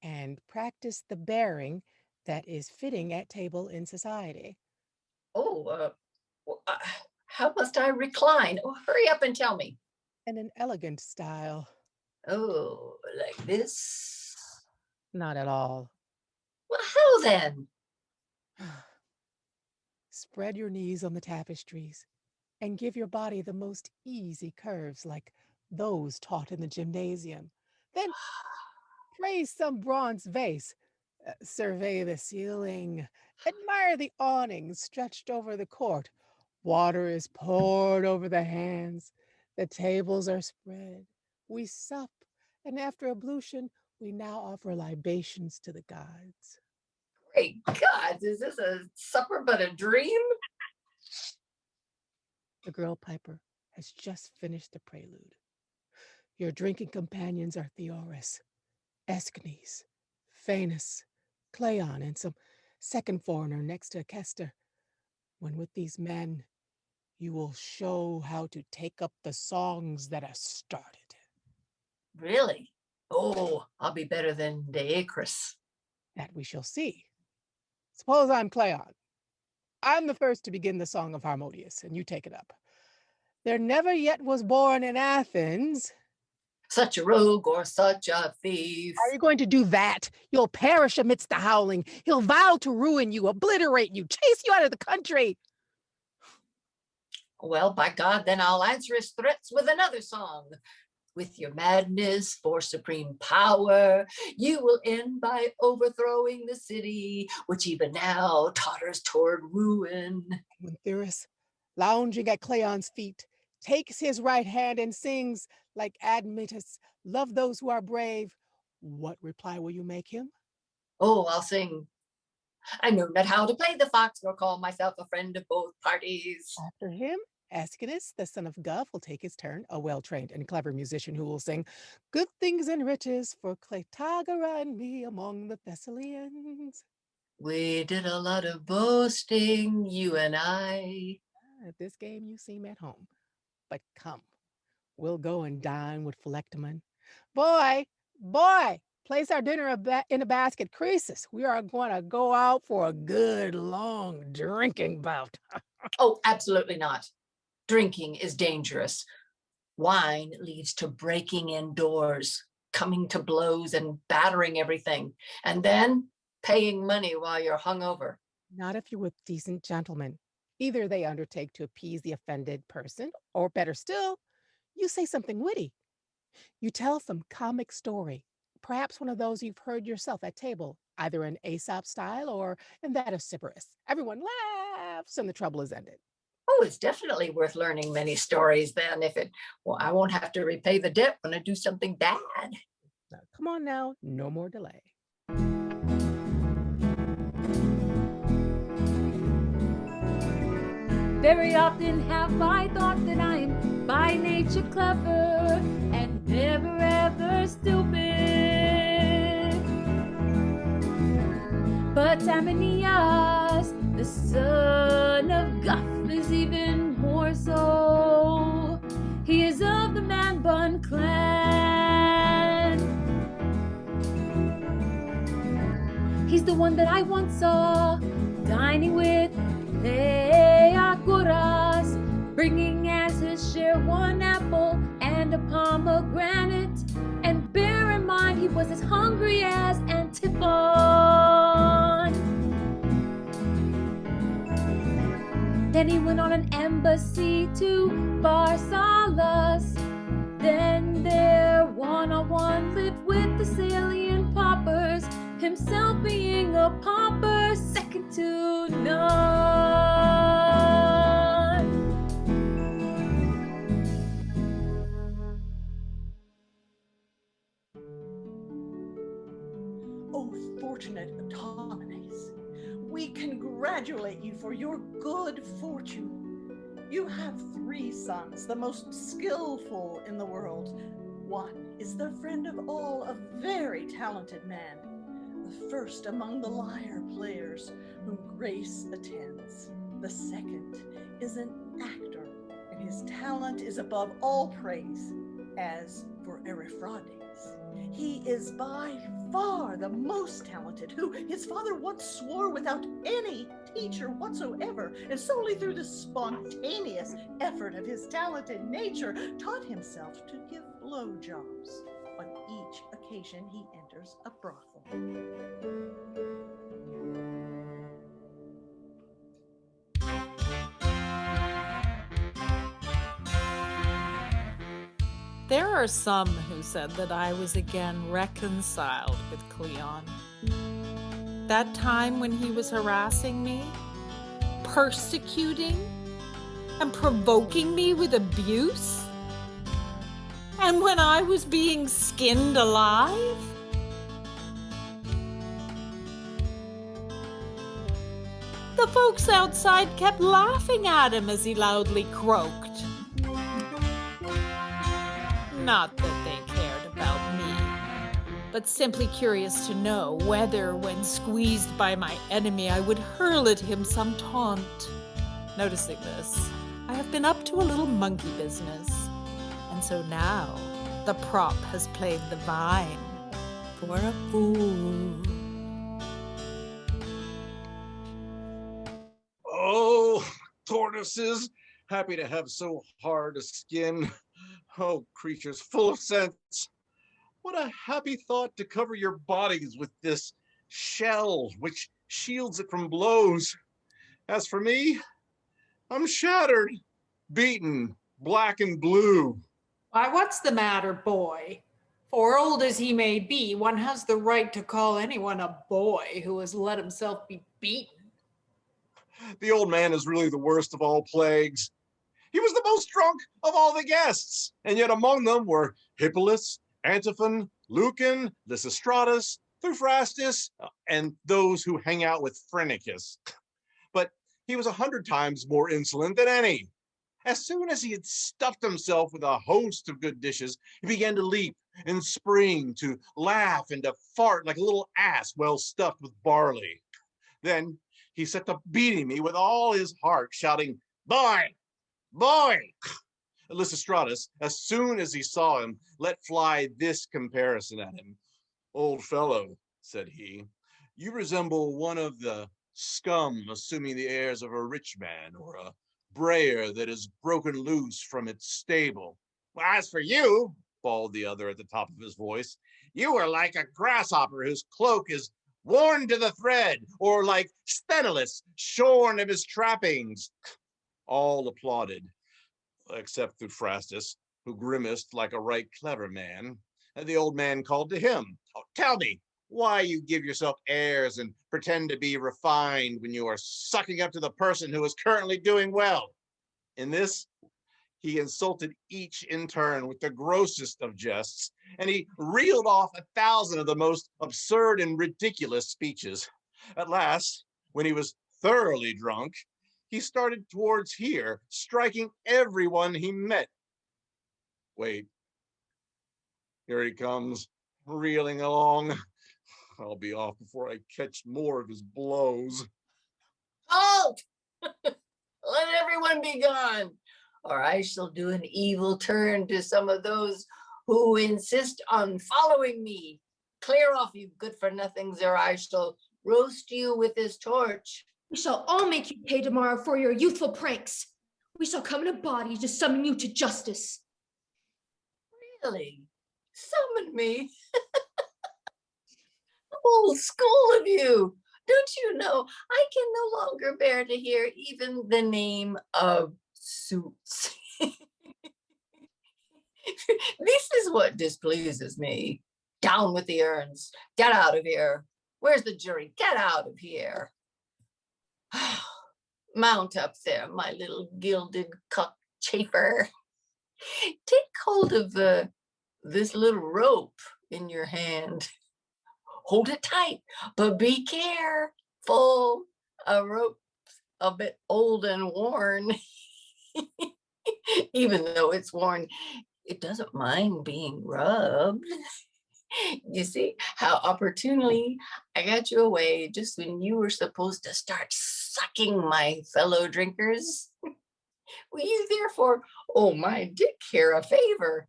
and practice the bearing that is fitting at table in society. Oh, how must I recline? Oh, hurry up and tell me. In an elegant style. Oh, like this? Not at all. Well, how then? Spread your knees on the tapestries and give your body the most easy curves like those taught in the gymnasium. Then praise some bronze vase. Survey the ceiling. Admire the awnings stretched over the court. Water is poured over the hands. The tables are spread. We sup, and after ablution, we now offer libations to the gods. Great gods, is this a supper but a dream? The girl piper has just finished the prelude. Your drinking companions are Theorus, Aeschines, Phanes, Cleon, and some second foreigner next to Kester. When with these men, you will show how to take up the songs that are started. Really? Oh, I'll be better than Deacris. That we shall see. Suppose I'm Cleon. I'm the first to begin the Song of Harmodius, and you take it up. There never yet was born in Athens such a rogue or such a thief. Are you going to do that? You'll perish amidst the howling. He'll vow to ruin you, obliterate you, chase you out of the country. Well, by God, then I'll answer his threats with another song. With your madness for supreme power, you will end by overthrowing the city, which even now totters toward ruin. When Theris, lounging at Cleon's feet, takes his right hand and sings like Admetus, love those who are brave, what reply will you make him? Oh, I'll sing. I know not how to play the fox nor call myself a friend of both parties. After him, Aeschines, the son of Guff, will take his turn, a well-trained and clever musician who will sing good things and riches for Cleitagora and me among the Thessalians. We did a lot of boasting, you and I. At this game, you seem at home. But come, we'll go and dine with Philoctemon. Boy, place our dinner in a basket, Croesus. We are going to go out for a good, long drinking bout. Oh, absolutely not. Drinking is dangerous. Wine leads to breaking in doors, coming to blows and battering everything, and then paying money while you're hungover. Not if you're with decent gentlemen. Either they undertake to appease the offended person, or better still, you say something witty. You tell some comic story, perhaps one of those you've heard yourself at table, either in Aesop style or in that of Sybaris. Everyone laughs and the trouble is ended. Oh, it's definitely worth learning many stories then. I won't have to repay the debt when I do something bad. Now, come on now, no more delay. Very often have I thought that I'm by nature clever and never ever stupid. But Aminias, the son of Guff, is even more so. He is of the Man Bun clan. He's the one that I once saw dining with Theagoras, bringing as his share one apple and a pomegranate. And bear in mind, he was as hungry as Antiphon. Then he went on an embassy to Pharsalus. Then there one-on-one lived with the Salian paupers, himself being a pauper second to none. Oh, fortunate Aristophanes, we congratulate you for your good fortune. You have 3 sons, the most skillful in the world. One is the friend of all, a very talented man, the first among the lyre players whom grace attends. The second is an actor, and his talent is above all praise. As for Aristophanes, he is by far the most talented, who his father once swore without any teacher whatsoever, and solely through the spontaneous effort of his talented nature, taught himself to give blowjobs on each occasion he enters a brothel. There are some who said that I was again reconciled with Cleon. That time when he was harassing me, persecuting, and provoking me with abuse, and when I was being skinned alive. The folks outside kept laughing at him as he loudly croaked. Not that they cared about me, but simply curious to know whether, when squeezed by my enemy, I would hurl at him some taunt. Noticing this, I have been up to a little monkey business, and so now the prop has played the vine for a fool. Oh, tortoises, happy to have so hard a skin. Oh, creatures full of sense. What a happy thought to cover your bodies with this shell, which shields it from blows. As for me, I'm shattered, beaten, black and blue. Why, what's the matter, boy? For old as he may be, one has the right to call anyone a boy who has let himself be beaten. The old man is really the worst of all plagues. He was the most drunk of all the guests, and yet among them were Hippolytus, Antiphon, Lucan, Lysistratus, Theophrastus, and those who hang out with Phrynicus. But he was 100 times more insolent than any. As soon as he had stuffed himself with a host of good dishes, he began to leap and spring, to laugh and to fart like a little ass well stuffed with barley. Then he set to beating me with all his heart, shouting, "Boy! Boy!" Lysistratus, as soon as he saw him, let fly this comparison at him. "Old fellow," said he, "you resemble one of the scum assuming the airs of a rich man, or a brayer that is broken loose from its stable." "As for you," bawled the other at the top of his voice, "you are like a grasshopper whose cloak is worn to the thread, or like Sthenelus, shorn of his trappings." All applauded, except Theophrastus, who grimaced like a right clever man. And the old man called to him, "Oh, tell me why you give yourself airs and pretend to be refined when you are sucking up to the person who is currently doing well." In this, he insulted each in turn with the grossest of jests, and he reeled off 1,000 of the most absurd and ridiculous speeches. At last, when he was thoroughly drunk, he started towards here, striking everyone he met. Wait, here he comes, reeling along. I'll be off before I catch more of his blows. Halt! Let everyone be gone, or I shall do an evil turn to some of those who insist on following me. Clear off, you good-for-nothings, or I shall roast you with his torch. We shall all make you pay tomorrow for your youthful pranks. We shall come in a body to summon you to justice. Really? Summon me? Whole school of you. Don't you know I can no longer bear to hear even the name of Suits. This is what displeases me. Down with the urns. Get out of here. Where's the jury? Get out of here. Mount up there, my little gilded cockchafer. Take hold of this little rope in your hand. Hold it tight, but be careful. A rope a bit old and worn. Even though it's worn, it doesn't mind being rubbed. You see how opportunely I got you away just when you were supposed to start sucking my fellow drinkers? Will you therefore owe my Dick here a favor?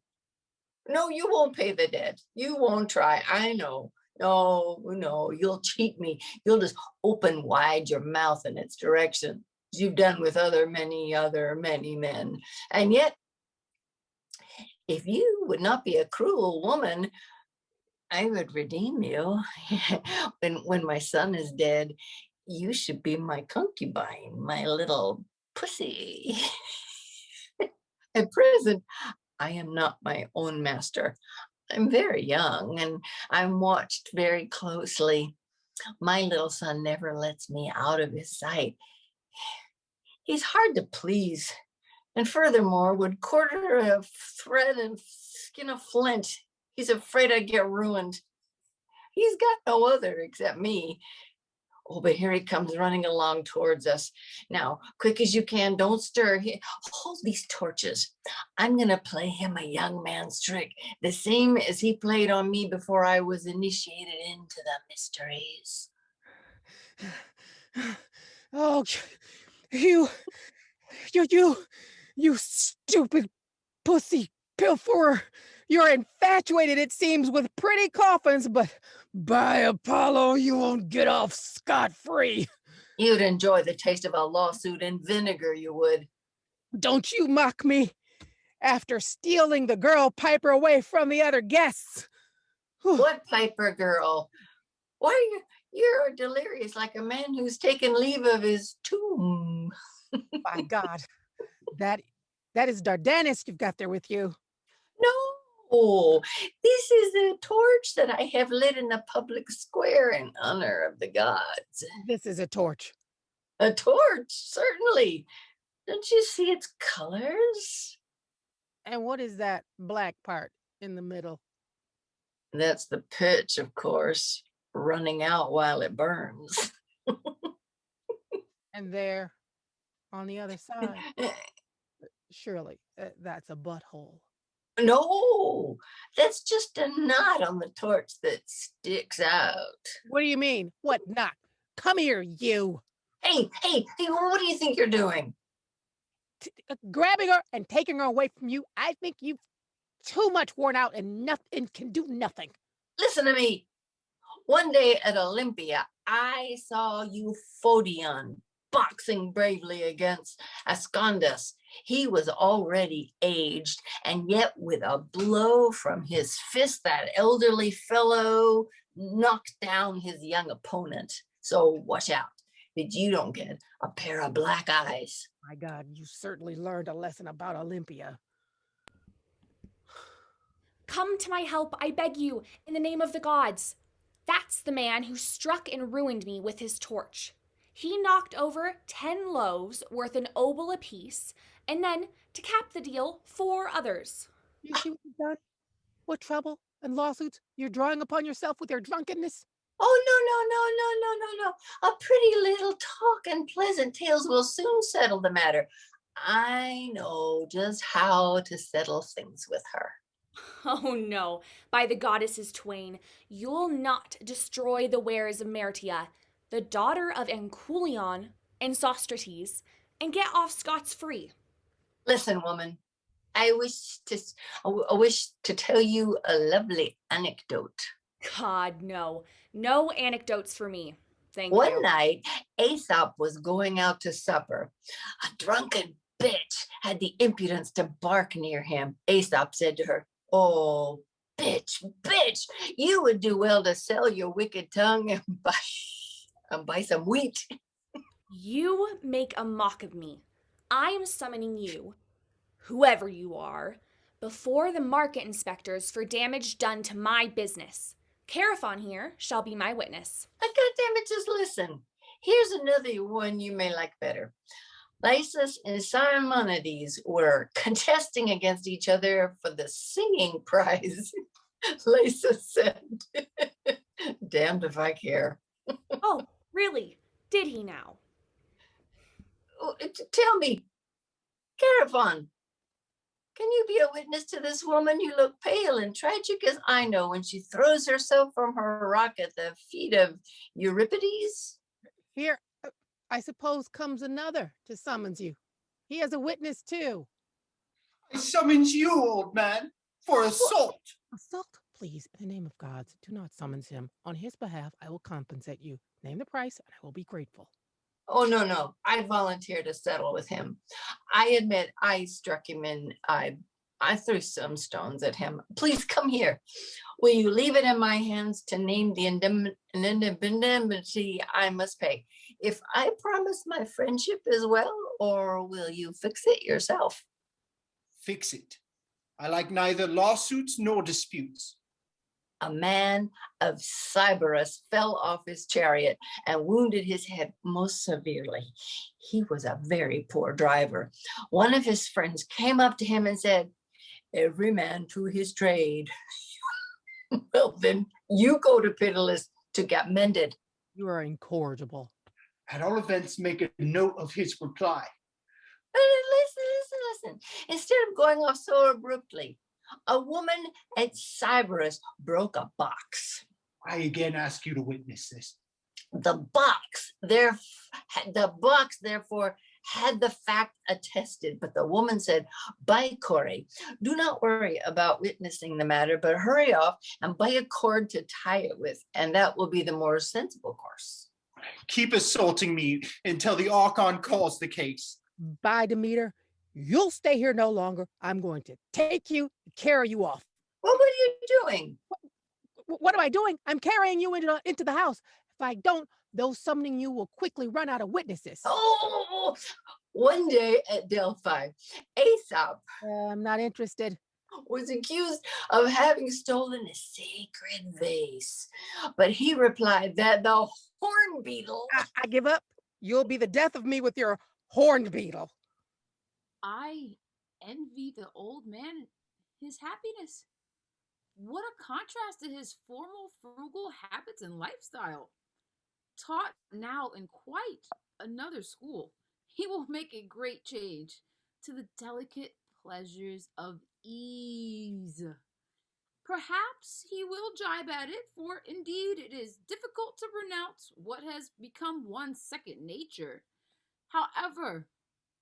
No, you won't pay the debt. You won't try, I know. No, you'll cheat me. You'll just open wide your mouth in its direction, as you've done with many men. And yet, if you would not be a cruel woman, I would redeem you. When my son is dead, you should be my concubine, my little pussy. At present, I am not my own master. I'm very young and I'm watched very closely. My little son never lets me out of his sight. He's hard to please, and furthermore would quarter a thread and skin a flint. He's afraid I'd get ruined. He's got no other except me. Oh, but here he comes running along towards us. Now, quick as you can, don't stir. Hold these torches. I'm going to play him a young man's trick, the same as he played on me before I was initiated into the mysteries. Oh, you stupid pussy pilferer. You're infatuated, it seems, with pretty coffins, but by Apollo, you won't get off scot-free. You'd enjoy the taste of a lawsuit in vinegar, you would. Don't you mock me after stealing the girl Piper away from the other guests. What Piper girl? Why, you're delirious like a man who's taken leave of his tomb. My God, that is Dardanus you've got there with you. No, this is a torch that I have lit in the public square in honor of the gods. This is a torch. A torch, certainly. Don't you see its colors? And what is that black part in the middle? That's the pitch, of course, running out while it burns. And there, on the other side, surely that's a butthole. No, that's just a knot on the torch that sticks out. What do you mean? What knot? Come here, you. Hey, what do you think you're doing? Grabbing her and taking her away from you. I think you've too much worn out and can do nothing. Listen to me. One day at Olympia, I saw Euphodion boxing bravely against Ascondus. He was already aged, and yet with a blow from his fist, that elderly fellow knocked down his young opponent. So watch out that you don't get a pair of black eyes. My God, you certainly learned a lesson about Olympia. Come to my help, I beg you, in the name of the gods. That's the man who struck and ruined me with his torch. He knocked over 10 loaves worth an obol apiece, and then, to cap the deal, 4 others. You see what you've done? What trouble and lawsuits you're drawing upon yourself with your drunkenness? Oh, no. A pretty little talk and pleasant tales will soon settle the matter. I know just how to settle things with her. Oh no, by the goddesses twain, you'll not destroy the wares of Mertia, the daughter of Anculion and Sostrates, and get off scot-free. Listen, woman, I wish to tell you a lovely anecdote. God, no. No anecdotes for me. Thank One you. night, Aesop was going out to supper. A drunken bitch had the impudence to bark near him. Aesop said to her, "Oh, bitch, bitch, you would do well to sell your wicked tongue and buy some wheat." You make a mock of me. I am summoning you, whoever you are, before the market inspectors for damage done to my business. Caraphon here shall be my witness. Goddammit, just listen. Here's another one you may like better. Lysis and Simonides were contesting against each other for the singing prize. Lysis said, "Damned if I care." Oh, really? Did he now? Tell me, Caraphon, can you be a witness to this woman? You look pale and tragic as I know when she throws herself from her rock at the feet of Euripides. Here, I suppose, comes another to summons you. He has a witness too. I summons you, old man, for assault. Assault? Please, in the name of gods, do not summons him. On his behalf, I will compensate you. Name the price, and I will be grateful. Oh, no. I volunteer to settle with him. I admit I struck him in. I threw some stones at him. Please come here. Will you leave it in my hands to name the indemnity I must pay? If I promise my friendship as well, or will you fix it yourself? Fix it. I like neither lawsuits nor disputes. A man of Sybaris fell off his chariot and wounded his head most severely. He was a very poor driver. One of his friends came up to him and said, "Every man to his trade." Well, then you go to Pitiless to get mended. You are incorrigible. At all events, make a note of his reply. Listen. Instead of going off so abruptly, a woman at Sybaris broke a box. I again ask you to witness this. The box, therefore, had the fact attested, but the woman said, "By Corey, do not worry about witnessing the matter, but hurry off and buy a cord to tie it with, and that will be the more sensible course." Keep assaulting me until the Archon calls the case. By Demeter, you'll stay here no longer. I'm going to take you, carry you off. Well, what are you doing? What am I doing? I'm carrying you into the house. If I don't, those summoning you will quickly run out of witnesses. Oh, one day at Delphi, Aesop I'm not interested. was accused of having stolen a sacred vase, but he replied that the horn beetle... I give up. You'll be the death of me with your horned beetle. I envy the old man his happiness. What a contrast to his formal, frugal habits and lifestyle. Taught now in quite another school, he will make a great change to the delicate pleasures of ease. Perhaps he will jibe at it, for indeed it is difficult to renounce what has become one's second nature. However,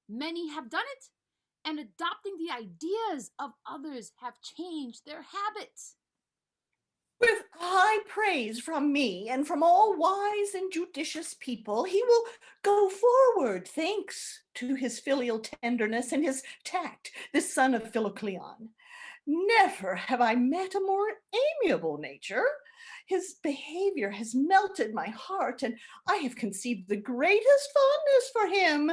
many have done it, and adopting the ideas of others have changed their habits. With high praise from me and from all wise and judicious people, he will go forward, thanks to his filial tenderness and his tact, this son of Philocleon. Never have I met a more amiable nature. His behavior has melted my heart, and I have conceived the greatest fondness for him.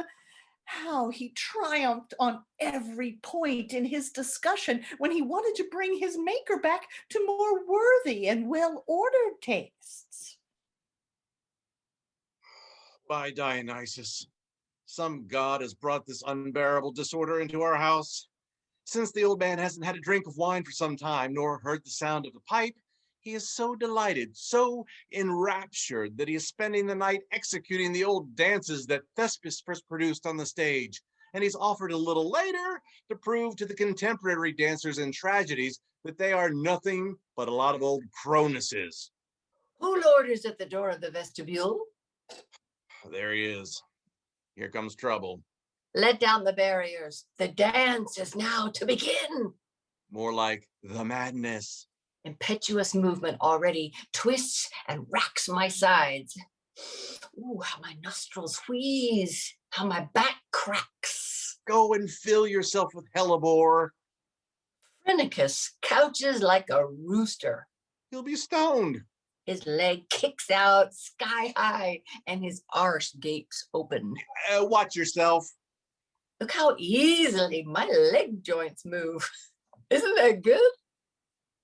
How he triumphed on every point in his discussion when he wanted to bring his maker back to more worthy and well-ordered tastes. By Dionysus, some god has brought this unbearable disorder into our house. Since the old man hasn't had a drink of wine for some time, nor heard the sound of the pipe, he is so delighted, so enraptured, that he is spending the night executing the old dances that Thespis first produced on the stage. And he's offered a little later to prove to the contemporary dancers in tragedies that they are nothing but a lot of old Cronuses. Who loiters at the door of the vestibule? There he is. Here comes trouble. Let down the barriers. The dance is now to begin. More like the madness. Impetuous movement already twists and racks my sides. Ooh, how my nostrils wheeze, how my back cracks. Go and fill yourself with hellebore. Phrynicus couches like a rooster. He'll be stoned. His leg kicks out sky high and his arse gapes open. Watch yourself. Look how easily my leg joints move. Isn't that good?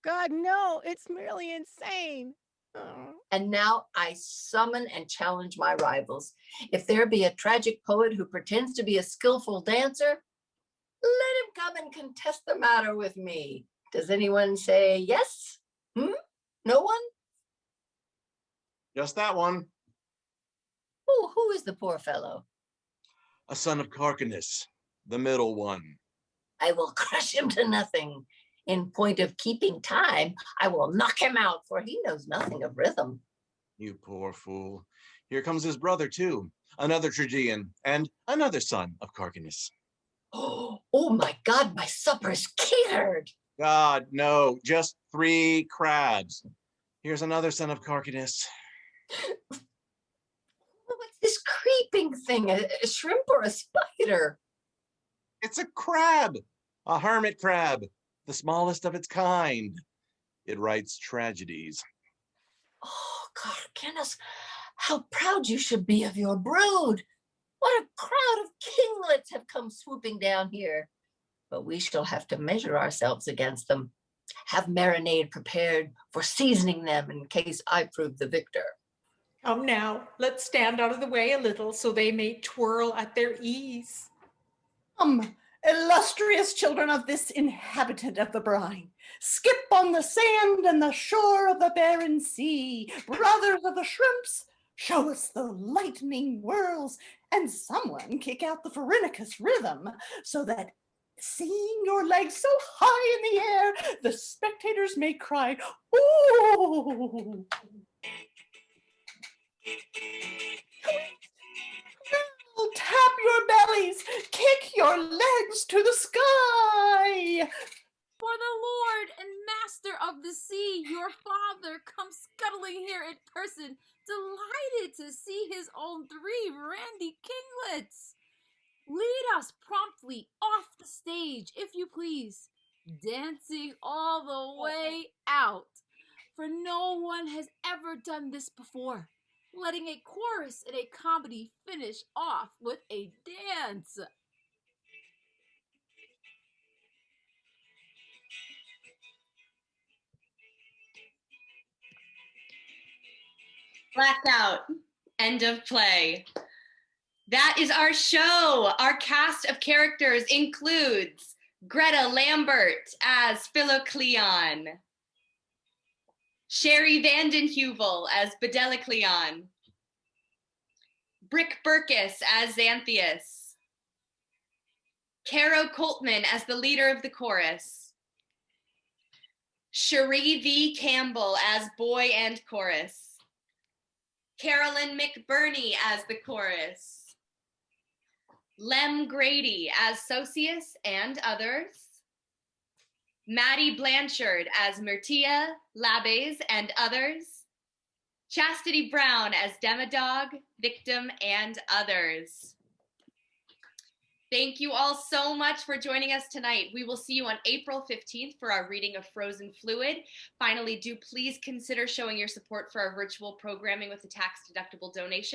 God, no, it's merely insane. Oh. And now I summon and challenge my rivals. If there be a tragic poet who pretends to be a skillful dancer, let him come and contest the matter with me. Does anyone say yes? No one? Just that one. Who is the poor fellow? A son of Carcanus, the middle one. I will crush him to nothing. In point of keeping time, I will knock him out, for he knows nothing of rhythm. You poor fool. Here comes his brother, too. Another Tragedian, and another son of Carcanus. Oh my God, my supper's catered. God, no, just 3 crabs. Here's another son of Carcanus. What's this creeping thing? A shrimp or a spider? It's a crab, a hermit crab, the smallest of its kind. It writes tragedies. Oh, Carcanus, how proud you should be of your brood. What a crowd of kinglets have come swooping down here. But we shall have to measure ourselves against them. Have marinade prepared for seasoning them in case I prove the victor. Come now, let's stand out of the way a little so they may twirl at their ease. Illustrious children of this inhabitant of the brine, skip on the sand and the shore of the barren sea, brothers of the shrimps, show us the lightning whirls, and someone kick out the Phrynicus rhythm, so that seeing your legs so high in the air, the spectators may cry, "Ooh!" Tap your bellies, kick your legs to the sky. For the Lord and Master of the sea, your father, comes scuttling here in person, delighted to see his own 3 randy kinglets. Lead us promptly off the stage, if you please, dancing all the way out, for no one has ever done this before, letting a chorus in a comedy finish off with a dance. Blacked out. End of play. That is our show. Our cast of characters includes Greta Lambert as Philocleon, Sheree Vanden Heuvel as Bedelicleon, Brik Berkes as Xanthias, Caro Coltman as the leader of the chorus, Sheree V. Campbell as boy and chorus, Carolyn McBurney as the chorus, Grady as Socius and others, Maddie Blanchard as Myrtia, Labes, and others, Chastity Brown as Demodog, Victim, and others. Thank you all so much for joining us tonight. We will see you on April 15th for our reading of Frozen Fluid. Finally, do please consider showing your support for our virtual programming with a tax-deductible donation.